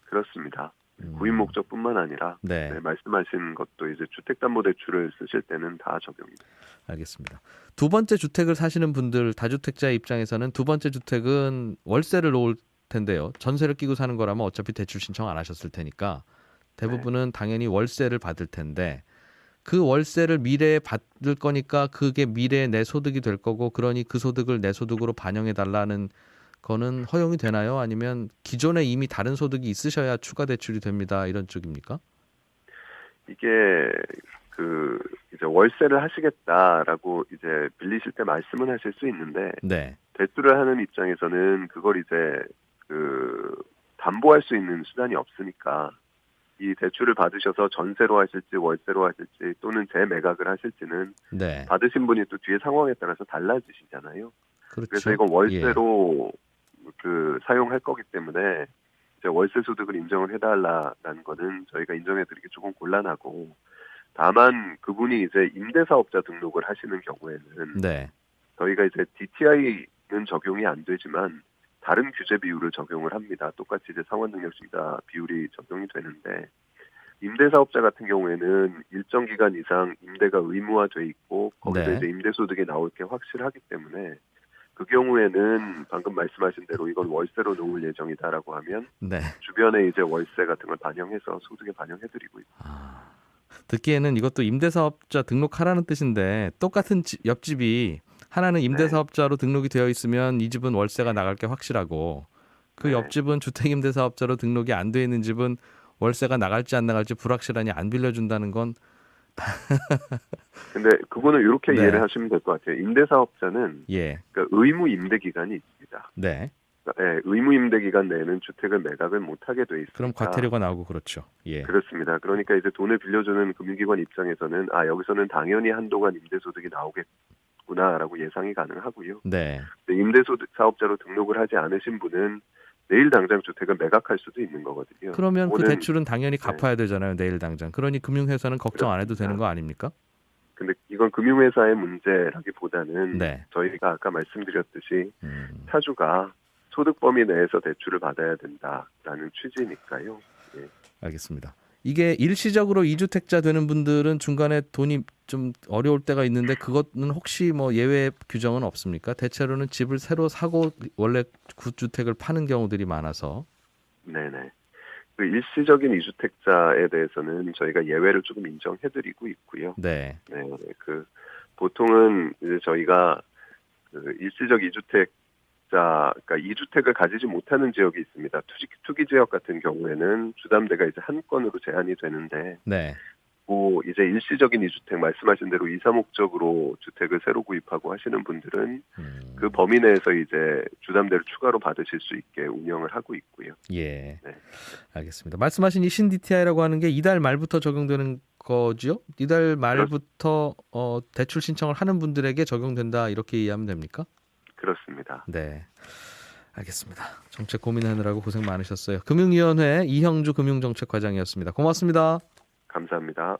그렇습니다. 구입 목적뿐만 아니라 네. 말씀하신 것도 이제 주택담보대출을 쓰실 때는 다 적용입니다. 알겠습니다. 두 번째 주택을 사시는 분들 다주택자의 입장에서는 두 번째 주택은 월세를 놓을 텐데요. 전세를 끼고 사는 거라면 어차피 대출 신청 안 하셨을 테니까 대부분은 당연히 월세를 받을 텐데 그 월세를 미래에 받을 거니까 그게 미래에 내 소득이 될 거고 그러니 그 소득을 내 소득으로 반영해 달라는 거는 허용이 되나요? 아니면 기존에 이미 다른 소득이 있으셔야 추가 대출이 됩니다. 이런 쪽입니까? 이게 이제 월세를 하시겠다라고 이제 빌리실 때 말씀은 하실 수 있는데 네. 대출을 하는 입장에서는 그걸 이제 담보할 수 있는 수단이 없으니까 이 대출을 받으셔서 전세로 하실지 월세로 하실지 또는 재매각을 하실지는 네. 받으신 분이 또 뒤에 상황에 따라서 달라지시잖아요. 그렇죠. 그래서 이건 월세로 사용할 거기 때문에 이제 월세 소득을 인정을 해달라는 거는 저희가 인정해드리기 조금 곤란하고 다만 그분이 이제 임대사업자 등록을 하시는 경우에는 네. 저희가 이제 DTI는 적용이 안 되지만 다른 규제 비율을 적용을 합니다. 똑같이 이제 상환능력증자 비율이 적용이 되는데 임대사업자 같은 경우에는 일정 기간 이상 임대가 의무화돼 있고 거기서 네. 이제 임대소득이 나올 게 확실하기 때문에 그 경우에는 방금 말씀하신 대로 이건 월세로 놓을 예정이다라고 하면 네. 주변에 이제 월세 같은 걸 반영해서 소득에 반영해드리고 있습니다. 듣기에는 이것도 임대사업자 등록하라는 뜻인데 똑같은 옆집이 하나는 임대사업자로 등록이 되어 있으면 이 집은 월세가 나갈 게 확실하고 그 네. 옆집은 주택임대사업자로 등록이 안 돼 있는 집은 월세가 나갈지 안 나갈지 불확실하니 안 빌려준다는 건 근데 그거는 이렇게 네. 이해를 하시면 될 것 같아요. 임대사업자는 예. 그러니까 의무 임대 기간이 있습니다. 네. 의무 임대 기간 내에는 주택을 매각을 못하게 돼 있습니다. 그럼 과태료가 나오고 그렇죠. 예. 그렇습니다. 그러니까 이제 돈을 빌려주는 금융기관 입장에서는 여기서는 당연히 한동안 임대소득이 나오겠구나라고 예상이 가능하고요. 네. 임대소득 사업자로 등록을 하지 않으신 분은 내일 당장 주택을 매각할 수도 있는 거거든요. 그러면 그 오늘- 대출은 당연히 갚아야 되잖아요. 내일 당장. 그러니 금융회사는 걱정 안 해도 되는 거 아닙니까? 근데 이건 금융회사의 문제라기보다는 네. 저희가 아까 말씀드렸듯이 차주가 소득 범위 내에서 대출을 받아야 된다라는 취지니까요. 예. 알겠습니다. 이게 일시적으로 2주택자 되는 분들은 중간에 돈이 좀 어려울 때가 있는데 그것은 혹시 뭐 예외 규정은 없습니까? 대체로는 집을 새로 사고 원래 구주택을 파는 경우들이 많아서. 네네. 그 일시적인 2주택자에 대해서는 저희가 예외를 조금 인정해드리고 있고요. 네. 네, 그 보통은 이제 저희가 그 일시적 2주택자, 그러니까 2주택을 가지지 못하는 지역이 있습니다. 투기 지역 같은 경우에는 주담대가 이제 한 건으로 제한이 되는데, 네. 고 이제 일시적인 2주택 말씀하신 대로 이사 목적으로 주택을 새로 구입하고 하시는 분들은 그 범위 내에서 이제 주담대를 추가로 받으실 수 있게 운영을 하고 있고요. 예. 네. 알겠습니다. 말씀하신 이 신DTI라고 하는 게 이달 말부터 적용되는 거죠? 이달 말부터 대출 신청을 하는 분들에게 적용된다 이렇게 이해하면 됩니까? 그렇습니다. 네. 알겠습니다. 정책 고민하느라고 고생 많으셨어요. 금융위원회 이형주 금융정책과장이었습니다. 고맙습니다. 감사합니다.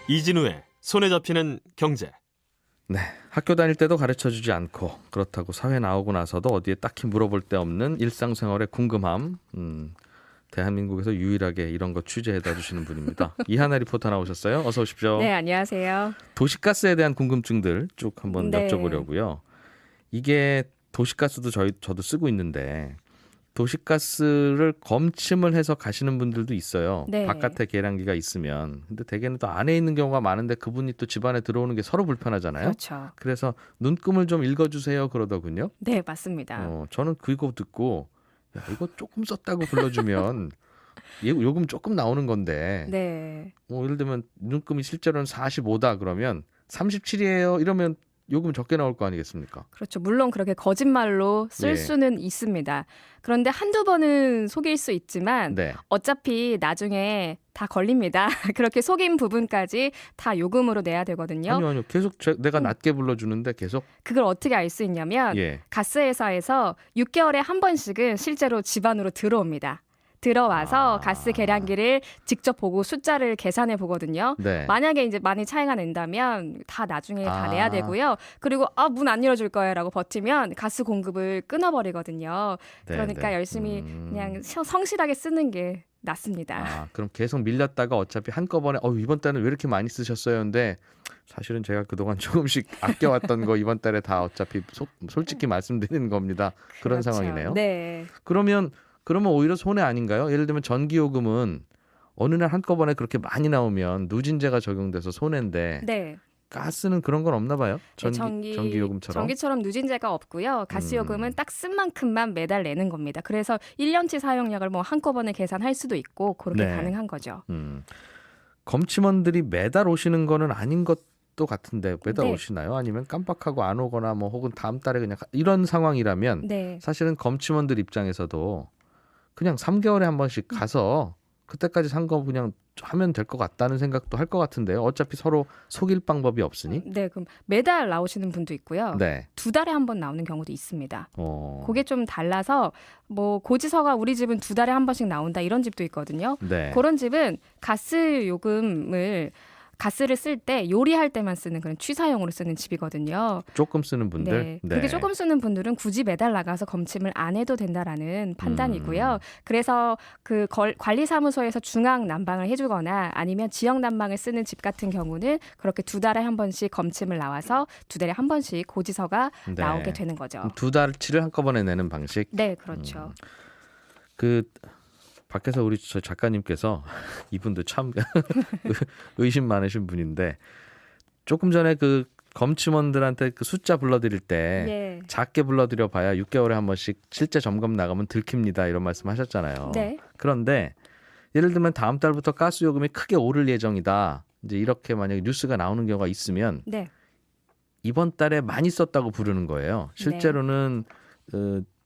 이진우의 손에 잡히는 경제. 네. 학교 다닐 때도 가르쳐주지 않고 그렇다고 사회 나오고 나서도 어디에 딱히 물어볼 데 없는 일상생활의 궁금함. 대한민국에서 유일하게 이런 거 취재해다 주시는 분입니다. 이하나 리포터 나오셨어요. 어서 오십시오. 네, 안녕하세요. 도시가스에 대한 궁금증들 쭉 한번 네. 여쭤보려고요. 이게 도시가스도 저도 쓰고 있는데 도시가스를 검침을 해서 가시는 분들도 있어요. 네. 바깥에 계량기가 있으면. 근데 대개는 또 안에 있는 경우가 많은데 그분이 또 집안에 들어오는 게 서로 불편하잖아요. 그렇죠. 그래서 눈금을 좀 읽어주세요 그러더군요. 네, 맞습니다. 저는 그거 듣고 야, 이거 조금 썼다고 불러주면 요금 조금 나오는 건데 네. 뭐 예를 들면 눈금이 실제로는 45다 그러면 37이에요 이러면 요금 적게 나올 거 아니겠습니까? 그렇죠. 물론 그렇게 거짓말로 쓸 예. 수는 있습니다. 그런데 한두 번은 속일 수 있지만 네. 어차피 나중에 다 걸립니다. 그렇게 속인 부분까지 다 요금으로 내야 되거든요. 아니요. 계속 내가 낮게 불러주는데 계속 그걸 어떻게 알 수 있냐면 예. 가스회사에서 6개월에 한 번씩은 실제로 집안으로 들어옵니다. 들어와서 가스 계량기를 직접 보고 숫자를 계산해 보거든요. 네. 만약에 이제 많이 차이가 난다면 다 나중에 다 아. 내야 되고요. 그리고 문 안 열어줄 거예요라고 버티면 가스 공급을 끊어버리거든요. 네, 그러니까 네. 열심히 그냥 성실하게 쓰는 게 낫습니다. 그럼 계속 밀렸다가 어차피 한꺼번에 이번 달은 왜 이렇게 많이 쓰셨어요? 근데 사실은 제가 그동안 조금씩 아껴왔던 거 이번 달에 다 어차피 솔직히 말씀드리는 겁니다. 그런 그렇죠. 상황이네요. 네. 그러면 오히려 손해 아닌가요? 예를 들면 전기요금은 어느 날 한꺼번에 그렇게 많이 나오면 누진제가 적용돼서 손해인데 네. 가스는 그런 건 없나 봐요? 전기요금처럼. 전기처럼 누진제가 없고요. 가스요금은 딱 쓴 만큼만 매달 내는 겁니다. 그래서 1년치 사용량을 뭐 한꺼번에 계산할 수도 있고 그렇게 네. 가능한 거죠. 검침원들이 매달 오시는 거는 아닌 것도 같은데 매달 네. 오시나요? 아니면 깜빡하고 안 오거나 뭐 혹은 다음 달에 그냥 이런 상황이라면 네. 사실은 검침원들 입장에서도 그냥 3개월에 한 번씩 가서 그때까지 산 거 그냥 하면 될 것 같다는 생각도 할 것 같은데요. 어차피 서로 속일 방법이 없으니. 네, 그럼 매달 나오시는 분도 있고요. 네. 2달에 한 번 나오는 경우도 있습니다. 어. 그게 좀 달라서 뭐 고지서가 우리 집은 2달에 한 번씩 나온다 이런 집도 있거든요. 네. 그런 집은 가스 요금을 가스를 쓸 때 요리할 때만 쓰는 그런 취사용으로 쓰는 집이거든요. 조금 쓰는 분들. 네. 그렇게 조금 쓰는 분들은 굳이 매달 나가서 검침을 안 해도 된다라는 판단이고요. 그래서 그 관리사무소에서 중앙 난방을 해주거나 아니면 지역 난방을 쓰는 집 같은 경우는 그렇게 2달에 한 번씩 검침을 나와서 2달에 한 번씩 고지서가 네. 나오게 되는 거죠. 2달치를 한꺼번에 내는 방식. 네, 그렇죠. 밖에서 우리 저 작가님께서 이분도 참 의심 많으신 분인데 조금 전에 그 검침원들한테 그 숫자 불러드릴 때 예. 작게 불러드려 봐야 6개월에 한 번씩 실제 점검 나가면 들킵니다. 이런 말씀 하셨잖아요. 네. 그런데 예를 들면 다음 달부터 가스 요금이 크게 오를 예정이다. 이제 이렇게 만약에 뉴스가 나오는 경우가 있으면 네. 이번 달에 많이 썼다고 부르는 거예요. 실제로는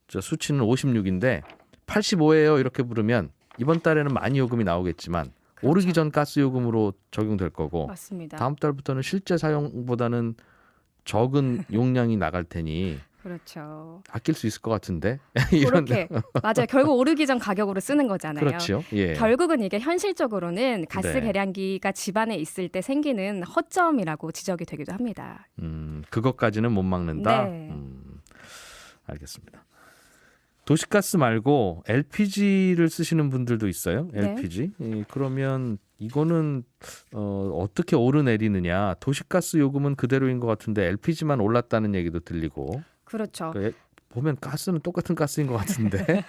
저 수치는 56인데 85예요. 이렇게 부르면 이번 달에는 많이 요금이 나오겠지만 그렇죠. 오르기 전 가스 요금으로 적용될 거고 맞습니다. 다음 달부터는 실제 사용보다는 적은 용량이 나갈 테니 그렇죠. 아낄 수 있을 것 같은데 그렇게 맞아요. 결국 오르기 전 가격으로 쓰는 거잖아요. 그렇죠. 예. 결국은 이게 현실적으로는 가스 네. 계량기가 집안에 있을 때 생기는 허점이라고 지적이 되기도 합니다. 그것까지는 못 막는다. 네. 알겠습니다. 도시가스 말고 LPG를 쓰시는 분들도 있어요. 네. LPG. 그러면 이거는 어떻게 오르내리느냐. 도시가스 요금은 그대로인 것 같은데 LPG만 올랐다는 얘기도 들리고. 그렇죠. 보면 가스는 똑같은 가스인 것 같은데.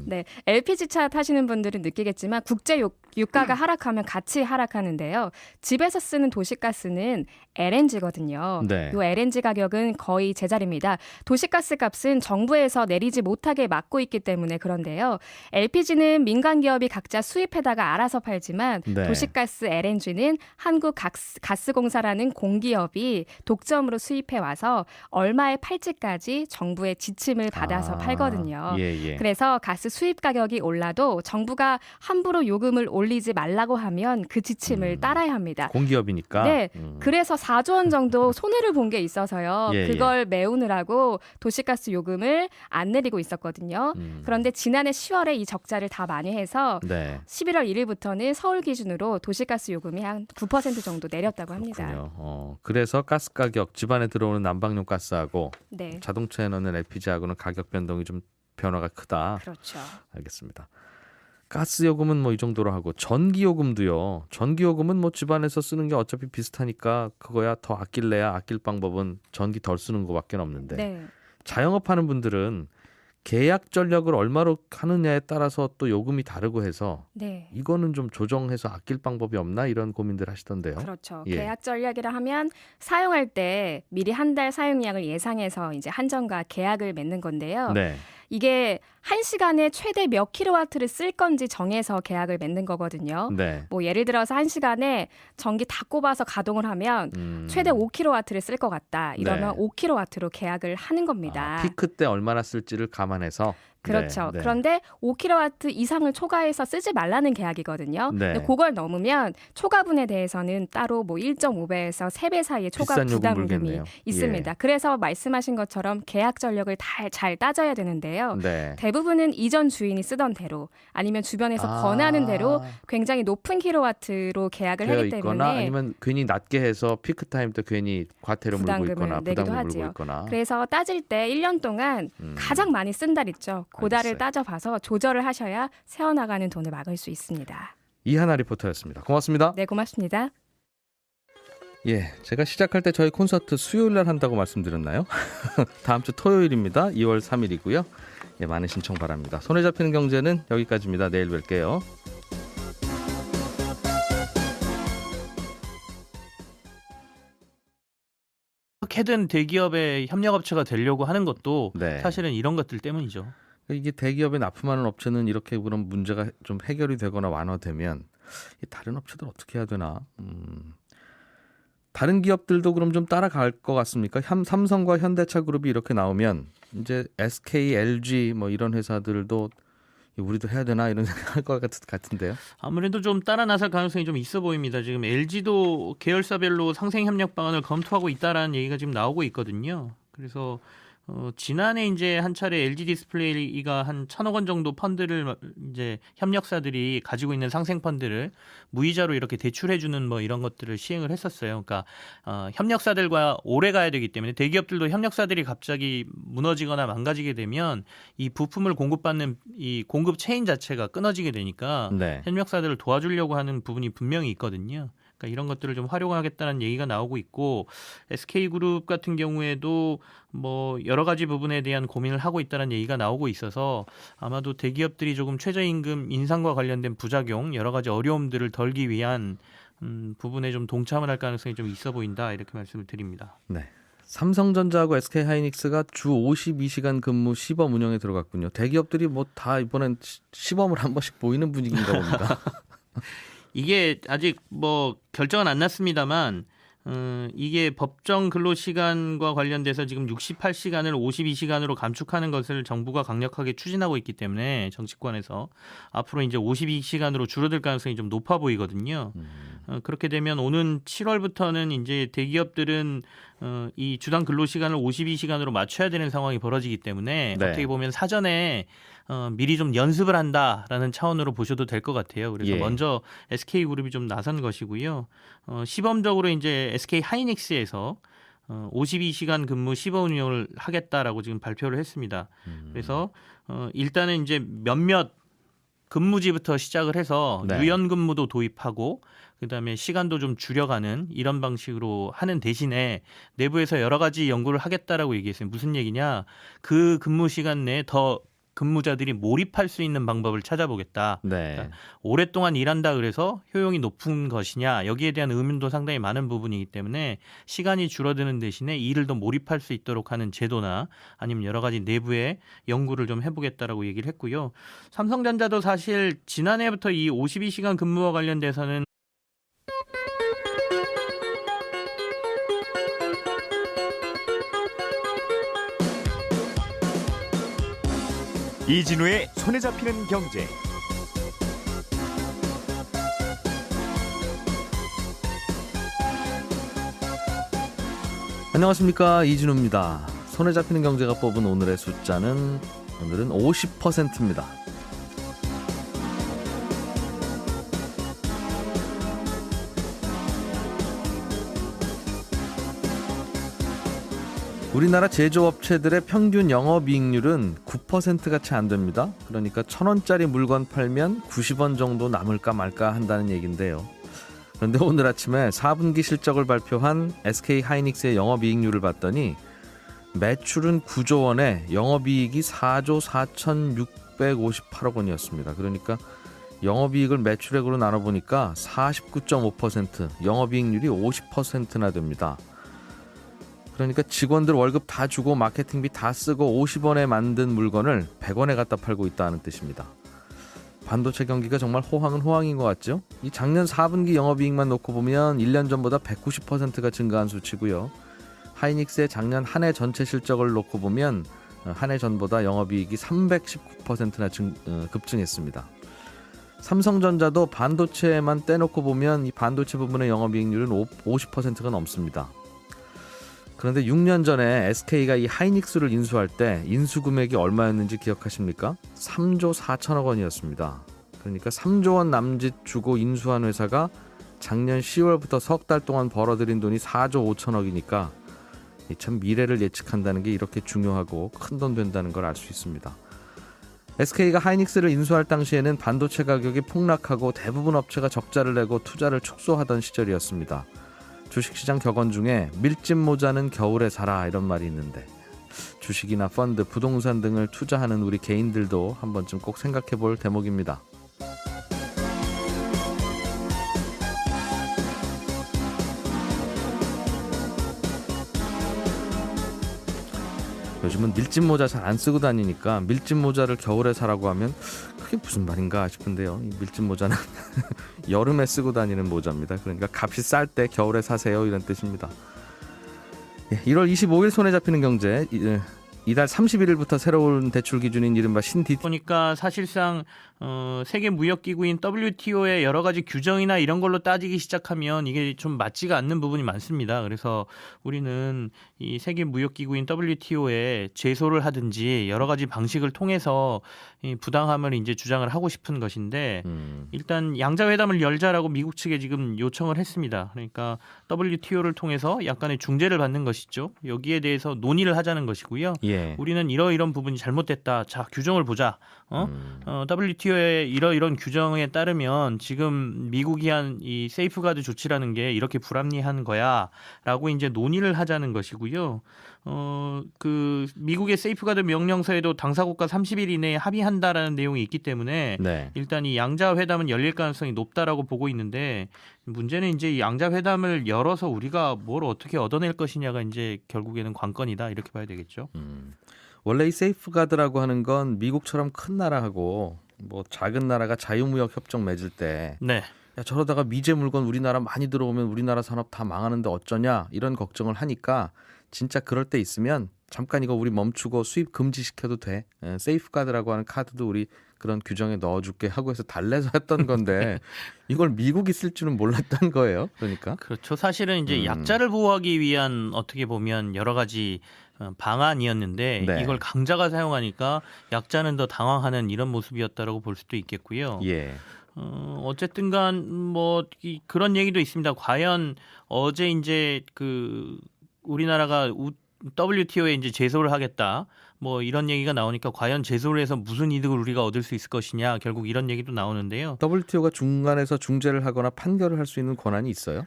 네, LPG 차 타시는 분들은 느끼겠지만 국제 유가가 하락하면 같이 하락하는데요. 집에서 쓰는 도시가스는 LNG거든요. 네. 이 LNG 가격은 거의 제자리입니다. 도시가스 값은 정부에서 내리지 못하게 막고 있기 때문에 그런데요. LPG는 민간 기업이 각자 수입해다가 알아서 팔지만 네. 도시가스 LNG는 한국가스공사라는 공기업이 독점으로 수입해 와서 얼마에 팔지까지 정부의 지침을 받아서 팔거든요. 예. 그래서 가스 수입 가격이 올라도 정부가 함부로 요금을 올리지 말라고 하면 그 지침을 따라야 합니다. 공기업이니까. 네, 그래서 4조 원 정도 손해를 본 게 있어서요. 예, 그걸 메우느라고 도시가스 요금을 안 내리고 있었거든요. 그런데 지난해 10월에 이 적자를 다 만회해서 네. 11월 1일부터는 서울 기준으로 도시가스 요금이 한 9% 정도 내렸다고 합니다. 그렇군요. 그래서 가스 가격, 집안에 들어오는 난방용 가스하고 네, 자동차에 넣는 LPG하고는 가격 변동이 좀 변화가 크다. 그렇죠. 알겠습니다. 가스 요금은 뭐 이 정도로 하고 전기 요금도요. 전기 요금은 뭐 집안에서 쓰는 게 어차피 비슷하니까 그거야 더 아낄래야 아낄 방법은 전기 덜 쓰는 거밖에 없는데 네. 자영업 하는 분들은 계약 전력을 얼마로 하느냐에 따라서 또 요금이 다르고 해서 네. 이거는 좀 조정해서 아낄 방법이 없나 이런 고민들 하시던데요. 그렇죠. 예. 계약 전략이라 하면 사용할 때 미리 한 달 사용량을 예상해서 이제 한전과 계약을 맺는 건데요. 네. 이게 1시간에 최대 몇 킬로와트를 쓸 건지 정해서 계약을 맺는 거거든요. 네. 뭐 예를 들어서 1시간에 전기 다 꼽아서 가동을 하면 최대 5킬로와트를 쓸 것 같다. 이러면 네. 5킬로와트로 계약을 하는 겁니다. 피크 때 얼마나 쓸지를 감안해서. 그렇죠. 네. 그런데 5킬로와트 이상을 초과해서 쓰지 말라는 계약이거든요. 네. 근데 그걸 넘으면 초과분에 대해서는 따로 뭐 1.5배에서 3배 사이의 초과 비싼 요금 부담금이 물겠네요. 있습니다. 예. 그래서 말씀하신 것처럼 계약 전력을 잘 따져야 되는데요. 네. 대부분은 이전 주인이 쓰던 대로 아니면 주변에서 권하는 대로 굉장히 높은 킬로와트로 계약을 되어 하기 있거나 때문에 아니면 괜히 낮게 해서 피크 타임 때 괜히 과태료 물고 부담금을 있거나 내기도 부담금 하지요. 물고 있거나. 그래서 따질 때 1년 동안 가장 많이 쓴 달 있죠. 그 달을 알겠어요. 따져봐서 조절을 하셔야 새어나가는 돈을 막을 수 있습니다. 이하나 리포터였습니다. 고맙습니다. 네, 고맙습니다. 예, 제가 시작할 때 저희 콘서트 수요일 날 한다고 말씀드렸나요? 다음 주 토요일입니다. 2월 3일이고요. 예, 많은 신청 바랍니다. 손에 잡히는 경제는 여기까지입니다. 내일 뵐게요. 어떻게든 대기업의 협력업체가 되려고 하는 것도 네. 사실은 이런 것들 때문이죠. 이게 대기업에 납품하는 업체는 이렇게 그런 문제가 좀 해결이 되거나 완화되면 다른 업체들 어떻게 해야 되나? 다른 기업들도 그럼 좀 따라갈 것 같습니까? 삼성과 현대차 그룹이 이렇게 나오면 이제 SK, LG 뭐 이런 회사들도 우리도 해야 되나 이런 생각할 것 같은데요. 아무래도 좀 따라 나설 가능성이 좀 있어 보입니다. 지금 LG도 계열사별로 상생 협력 방안을 검토하고 있다라는 얘기가 지금 나오고 있거든요. 그래서 지난해 이제 한 차례 LG 디스플레이가 한 1,000억 원 정도 펀드를 이제 협력사들이 가지고 있는 상생 펀드를 무이자로 이렇게 대출해주는 뭐 이런 것들을 시행을 했었어요. 그러니까 협력사들과 오래 가야 되기 때문에 대기업들도 협력사들이 갑자기 무너지거나 망가지게 되면 이 부품을 공급받는 이 공급 체인 자체가 끊어지게 되니까 네. 협력사들을 도와주려고 하는 부분이 분명히 있거든요. 그러니까 이런 것들을 좀 활용하겠다는 얘기가 나오고 있고 SK그룹 같은 경우에도 뭐 여러 가지 부분에 대한 고민을 하고 있다는 얘기가 나오고 있어서 아마도 대기업들이 조금 최저임금 인상과 관련된 부작용 여러 가지 어려움들을 덜기 위한 부분에 좀 동참을 할 가능성이 좀 있어 보인다 이렇게 말씀을 드립니다. 네. 삼성전자하고 SK하이닉스가 주 52시간 근무 시범 운영에 들어갔군요. 대기업들이 뭐 다 이번엔 시범을 한 번씩 보이는 분위기인가 봅니다. 이게 아직 뭐 결정은 안 났습니다만 이게 법정 근로시간과 관련돼서 지금 68시간을 52시간으로 감축하는 것을 정부가 강력하게 추진하고 있기 때문에 정치권에서 앞으로 이제 52시간으로 줄어들 가능성이 좀 높아 보이거든요. 그렇게 되면 오는 7월부터는 이제 대기업들은 이 주당 근로시간을 52시간으로 맞춰야 되는 상황이 벌어지기 때문에 네. 어떻게 보면 사전에 미리 좀 연습을 한다라는 차원으로 보셔도 될 것 같아요. 그래서 예. 먼저 SK그룹이 좀 나선 것이고요. 시범적으로 이제 SK하이닉스에서 52시간 근무 시범 운영을 하겠다라고 지금 발표를 했습니다. 그래서 일단은 이제 몇몇 근무지부터 시작을 해서 네. 유연 근무도 도입하고 그다음에 시간도 좀 줄여가는 이런 방식으로 하는 대신에 내부에서 여러 가지 연구를 하겠다라고 얘기했어요. 무슨 얘기냐? 그 근무 시간 내에 더 근무자들이 몰입할 수 있는 방법을 찾아보겠다. 네. 오랫동안 일한다 그래서 효용이 높은 것이냐 여기에 대한 의문도 상당히 많은 부분이기 때문에 시간이 줄어드는 대신에 일을 더 몰입할 수 있도록 하는 제도나 아니면 여러 가지 내부의 연구를 좀 해보겠다라고 얘기를 했고요. 삼성전자도 사실 지난해부터 이 52시간 근무와 관련돼서는 이진우의 손에 잡히는 경제. 안녕하십니까, 이진우입니다. 손에 잡히는 경제가 뽑은 오늘의 숫자는 오늘은 50%입니다. 우리나라 제조업체들의 평균 영업이익률은 9%가 채 안 됩니다. 그러니까 1,000원짜리 물건 팔면 90원 정도 남을까 말까 한다는 얘기인데요. 그런데 오늘 아침에 4분기 실적을 발표한 SK하이닉스의 영업이익률을 봤더니 매출은 9조 원에 영업이익이 4조 4,658억 원이었습니다. 그러니까 영업이익을 매출액으로 나눠보니까 49.5%, 영업이익률이 50%나 됩니다. 그러니까 직원들 월급 다 주고 마케팅비 다 쓰고 50원에 만든 물건을 100원에 갖다 팔고 있다는 뜻입니다. 반도체 경기가 정말 호황은 호황인 것 같죠? 이 작년 4분기 영업이익만 놓고 보면 1년 전보다 190%가 증가한 수치고요. 하이닉스의 작년 한 해 전체 실적을 놓고 보면 한 해 전보다 영업이익이 319%나 급증했습니다. 삼성전자도 반도체만 떼놓고 보면 이 반도체 부분의 영업이익률은 50%가 넘습니다. 그런데 6년 전에 SK가 이 하이닉스를 인수할 때 인수 금액이 얼마였는지 기억하십니까? 3조 4천억 원이었습니다. 그러니까 3조 원 남짓 주고 인수한 회사가 작년 10월부터 석 달 동안 벌어들인 돈이 4조 5천억이니까 참 미래를 예측한다는 게 이렇게 중요하고 큰 돈 된다는 걸 알 수 있습니다. SK가 하이닉스를 인수할 당시에는 반도체 가격이 폭락하고 대부분 업체가 적자를 내고 투자를 축소하던 시절이었습니다. 주식시장 격언 중에 밀짚 모자는 겨울에 사라 이런 말이 있는데 주식이나 펀드, 부동산 등을 투자하는 우리 개인들도 한 번쯤 꼭 생각해 볼 대목입니다. 요즘은 밀짚 모자 잘 안 쓰고 다니니까 밀짚 모자를 겨울에 사라고 하면 그게 무슨 말인가 싶은데요. 이 밀짚 모자는 여름에 쓰고 다니는 모자입니다. 그러니까 값이 쌀 때 겨울에 사세요 이런 뜻입니다. 1월 25일 손에 잡히는 경제, 이달 31일부터 새로운 대출 기준인 이른바 신DT 보니까 사실상 세계 무역기구인 WTO의 여러 가지 규정이나 이런 걸로 따지기 시작하면 이게 좀 맞지가 않는 부분이 많습니다. 그래서 우리는 이 세계 무역기구인 WTO에 제소를 하든지 여러 가지 방식을 통해서 이 부당함을 이제 주장을 하고 싶은 것인데 일단 양자회담을 열자라고 미국 측에 지금 요청을 했습니다. 그러니까 WTO를 통해서 약간의 중재를 받는 것이죠. 여기에 대해서 논의를 하자는 것이고요. 예. 우리는 이러이런 부분이 잘못됐다. 자, 규정을 보자. WTO의 이런 규정에 따르면 지금 미국이 한 이 세이프가드 조치라는 게 이렇게 불합리한 거야라고 이제 논의를 하자는 것이고요. 그 미국의 세이프가드 명령서에도 당사국가 30일 이내에 합의한다라는 내용이 있기 때문에 네. 일단 이 양자 회담은 열릴 가능성이 높다라고 보고 있는데 문제는 이제 이 양자 회담을 열어서 우리가 뭘 어떻게 얻어낼 것이냐가 이제 결국에는 관건이다 이렇게 봐야 되겠죠. 원래 이 세이프가드라고 하는 건 미국처럼 큰 나라하고 뭐 작은 나라가 자유무역 협정 맺을 때 네. 야, 저러다가 미제 물건 우리나라 많이 들어오면 우리나라 산업 다 망하는데 어쩌냐 이런 걱정을 하니까 진짜 그럴 때 있으면 잠깐 이거 우리 멈추고 수입 금지시켜도 돼. 세이프가드라고 하는 카드도 우리 그런 규정에 넣어줄게 하고 해서 달래서 했던 건데 이걸 미국이 쓸 줄은 몰랐던 거예요. 그러니까. 그렇죠. 사실은 이제 약자를 보호하기 위한 어떻게 보면 여러 가지 방안이었는데 네. 이걸 강자가 사용하니까 약자는 더 당황하는 이런 모습이었다라고 볼 수도 있겠고요. 예. 어쨌든간 뭐 그런 얘기도 있습니다. 과연 어제 이제 그 우리나라가 WTO에 이제 제소를 하겠다. 뭐 이런 얘기가 나오니까 과연 제소를 해서 무슨 이득을 우리가 얻을 수 있을 것이냐. 결국 이런 얘기도 나오는데요. WTO가 중간에서 중재를 하거나 판결을 할 수 있는 권한이 있어요?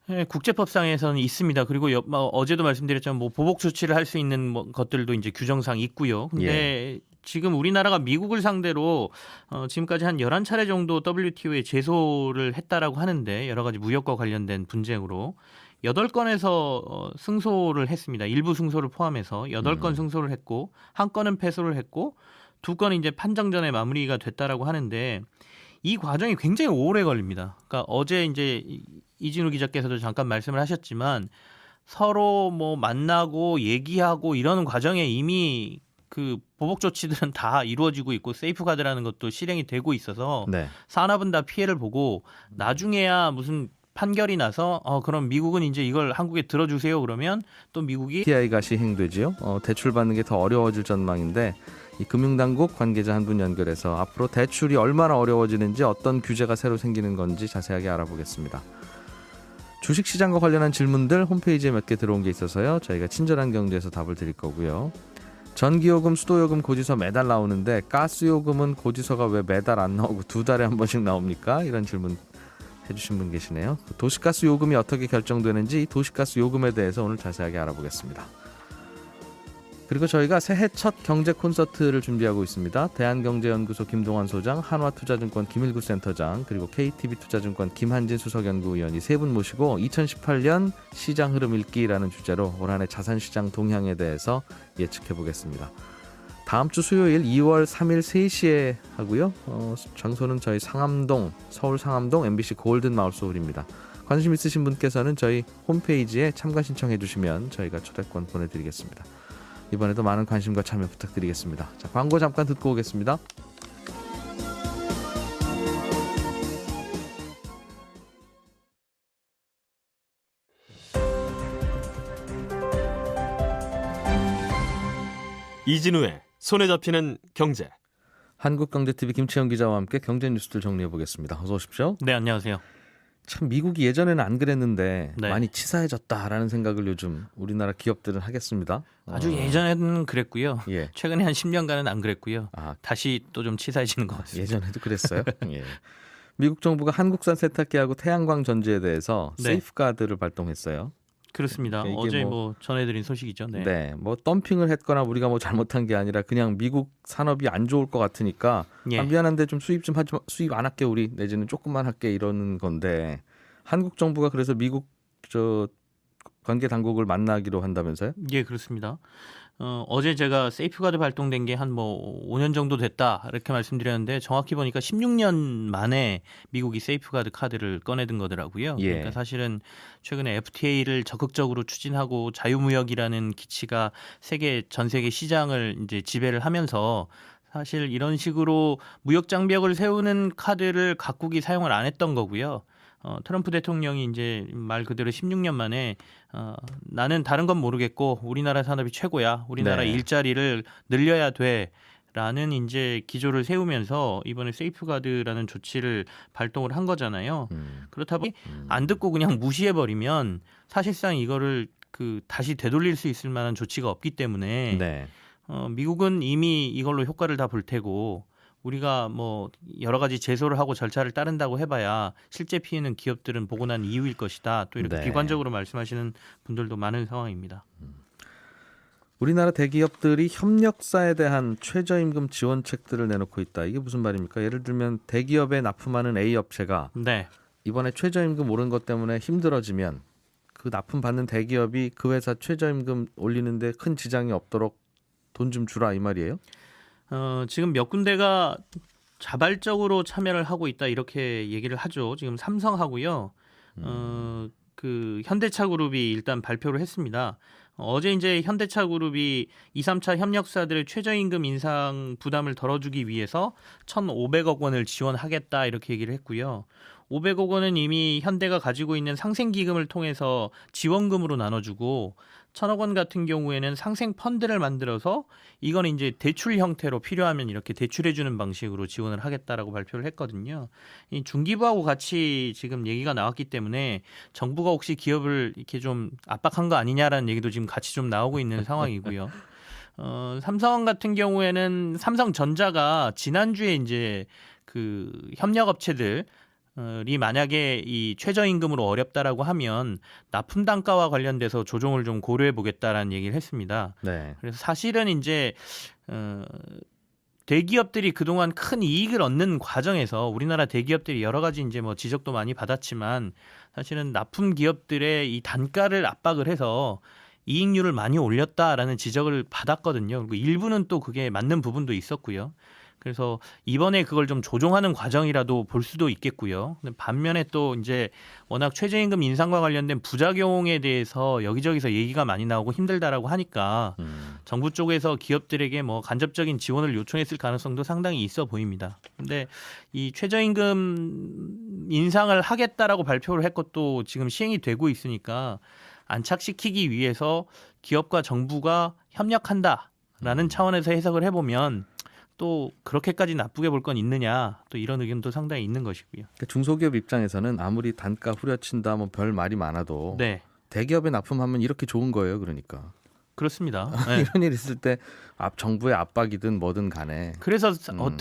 네, 국제법상에서는 있습니다. 그리고 어제도 말씀드렸지만 뭐 보복 조치를 할 수 있는 것들도 이제 규정상 있고요. 근데 지금 우리나라가 미국을 상대로 지금까지 한 11차례 정도 WTO에 제소를 했다라고 하는데 여러 가지 무역과 관련된 분쟁으로 8건에서 승소를 했습니다. 일부 승소를 포함해서 8건 승소를 했고 한 건은 패소를 했고 2건은 이제 판정전에 마무리가 됐다라고 하는데 이 과정이 굉장히 오래 걸립니다. 그러니까 어제 이제 이진우 기자께서도 잠깐 말씀을 하셨지만 서로 뭐 만나고 얘기하고 이러는 과정에 이미 그 보복 조치들은 다 이루어지고 있고 세이프가드라는 것도 실행이 되고 있어서 네. 산업은 다 피해를 보고 나중에야 무슨 판결이 나서 그럼 미국은 이제 이걸 한국에 들어주세요 그러면 또 미국이 TI가 시행되지요. 대출 받는 게 더 어려워질 전망인데 이 금융당국 관계자 한 분 연결해서 앞으로 대출이 얼마나 어려워지는지 어떤 규제가 새로 생기는 건지 자세하게 알아보겠습니다. 주식시장과 관련한 질문들 홈페이지에 몇 개 들어온 게 있어서요. 저희가 친절한 경제에서 답을 드릴 거고요. 전기요금, 수도요금 고지서 매달 나오는데 가스요금은 고지서가 왜 매달 안 나오고 2달에 한 번씩 나옵니까? 이런 질문 해주신 분 계시네요. 도시가스 요금이 어떻게 결정되는지 도시가스 요금에 대해서 오늘 자세하게 알아보겠습니다. 그리고 저희가 새해 첫 경제 콘서트를 준비하고 있습니다. 대한경제연구소 김동환 소장, 한화투자증권 김일구 센터장, 그리고 KTB투자증권 김한진 수석연구위원이 세 분 모시고 2018년 시장 흐름 읽기라는 주제로 올 한해 자산시장 동향에 대해서 예측해 보겠습니다. 다음 주 수요일 2월 3일 3시에 하고요. 장소는 저희 상암동, 서울 상암동 MBC 골든 마을소홀입니다. 관심 있으신 분께서는 저희 홈페이지에 참가 신청해 주시면 저희가 초대권 보내드리겠습니다. 이번에도 많은 관심과 참여 부탁드리겠습니다. 자, 광고 잠깐 듣고 오겠습니다. 이진우의 손에 잡히는 경제. 한국경제TV 김치영 기자와 함께 경제 뉴스들 정리해 보겠습니다. 어서 오십시오. 네, 안녕하세요. 참 미국이 예전에는 안 그랬는데 네. 많이 치사해졌다라는 생각을 요즘 우리나라 기업들은 하겠습니다. 아주 예전에는 그랬고요. 예. 최근에 한 10년간은 안 그랬고요. 아, 다시 또 좀 치사해지는 것 같습니다. 예전에도 그랬어요. 예. 미국 정부가 한국산 세탁기하고 태양광 전지에 대해서 네. 세이프가드를 발동했어요. 그렇습니다. 이게 어제 뭐- 전해드린 소식이죠. 네. 네, 뭐 덤핑을 했거나 우리가 뭐 잘못한 게 아니라 그냥 미국 산업이 안 좋을 것 같으니까 예. 아, 미안한데 좀 수입 좀 하지 수입 안 할게 우리 내지는 조금만 할게 이러는 건데 한국 정부가 그래서 미국 관계 당국을 만나기로 한다면서요? 예, 그렇습니다. 어제 제가 세이프가드 발동된 게 한 5년 정도 됐다 이렇게 말씀드렸는데 정확히 보니까 16년 만에 미국이 세이프가드 카드를 꺼내든 거더라고요. 예. 그러니까 사실은 최근에 FTA를 적극적으로 추진하고 자유무역이라는 기치가 전 세계 시장을 이제 지배를 하면서 사실 이런 식으로 무역 장벽을 세우는 카드를 각국이 사용을 안 했던 거고요. 트럼프 대통령이 이제 말 그대로 16년 만에 나는 다른 건 모르겠고 우리나라 산업이 최고야. 우리나라 네. 일자리를 늘려야 돼라는 이제 기조를 세우면서 이번에 세이프가드라는 조치를 발동을 한 거잖아요. 그렇다 보니 안 듣고 그냥 무시해 버리면 사실상 이거를 다시 되돌릴 수 있을 만한 조치가 없기 때문에 네. 미국은 이미 이걸로 효과를 다 볼 테고 우리가 뭐 여러 가지 제소를 하고 절차를 따른다고 해봐야 실제 피해는 기업들은 보고 난 이후일 것이다. 또 이렇게 네. 비관적으로 말씀하시는 분들도 많은 상황입니다. 우리나라 대기업들이 협력사에 대한 최저임금 지원책들을 내놓고 있다. 이게 무슨 말입니까? 예를 들면 대기업에 납품하는 A 업체가 네. 이번에 최저임금 오른 것 때문에 힘들어지면 그 납품 받는 대기업이 그 회사 최저임금 올리는데 큰 지장이 없도록 돈 좀 주라 이 말이에요? 지금 몇 군데가 자발적으로 참여를 하고 있다 이렇게 얘기를 하죠. 지금 삼성하고요. 그 현대차그룹이 일단 발표를 했습니다. 어제 이제 현대차그룹이 2, 3차 협력사들의 최저임금 인상 부담을 덜어주기 위해서 1,500억 원을 지원하겠다 이렇게 얘기를 했고요. 500억 원은 이미 현대가 가지고 있는 상생기금을 통해서 지원금으로 나눠주고 1,000억 원 같은 경우에는 상생 펀드를 만들어서 이건 이제 대출 형태로 필요하면 이렇게 대출해주는 방식으로 지원을 하겠다라고 발표를 했거든요. 이 중기부하고 같이 지금 얘기가 나왔기 때문에 정부가 혹시 기업을 이렇게 좀 압박한 거 아니냐라는 얘기도 지금 같이 좀 나오고 있는 상황이고요. 삼성 같은 경우에는 삼성전자가 지난주에 이제 그 협력업체들 이 만약에 이 최저임금으로 어렵다라고 하면 납품 단가와 관련돼서 조정을 좀 고려해 보겠다라는 얘기를 했습니다. 네. 그래서 사실은 이제 대기업들이 그동안 큰 이익을 얻는 과정에서 우리나라 대기업들이 여러 가지 이제 뭐 지적도 많이 받았지만 사실은 납품 기업들의 이 단가를 압박을 해서 이익률을 많이 올렸다라는 지적을 받았거든요. 그리고 일부는 또 그게 맞는 부분도 있었고요. 그래서 이번에 그걸 좀 조정하는 과정이라도 볼 수도 있겠고요. 근데 반면에 또 이제 워낙 최저임금 인상과 관련된 부작용에 대해서 여기저기서 얘기가 많이 나오고 힘들다라고 하니까 정부 쪽에서 기업들에게 뭐 간접적인 지원을 요청했을 가능성도 상당히 있어 보입니다. 근데 이 최저임금 인상을 하겠다라고 발표를 했고 지금 시행이 되고 있으니까 안착시키기 위해서 기업과 정부가 협력한다라는 차원에서 해석을 해보면 또 그렇게까지 나쁘게 볼 건 있느냐 또 이런 의견도 상당히 있는 것이고요. 중소기업 입장에서는 아무리 단가 후려친다 뭐 별 말이 많아도 네, 대기업에 납품하면 이렇게 좋은 거예요. 그러니까 그렇습니다. 네. 이런 일 있을 때 정부의 압박이든 뭐든 간에 그래서 어떤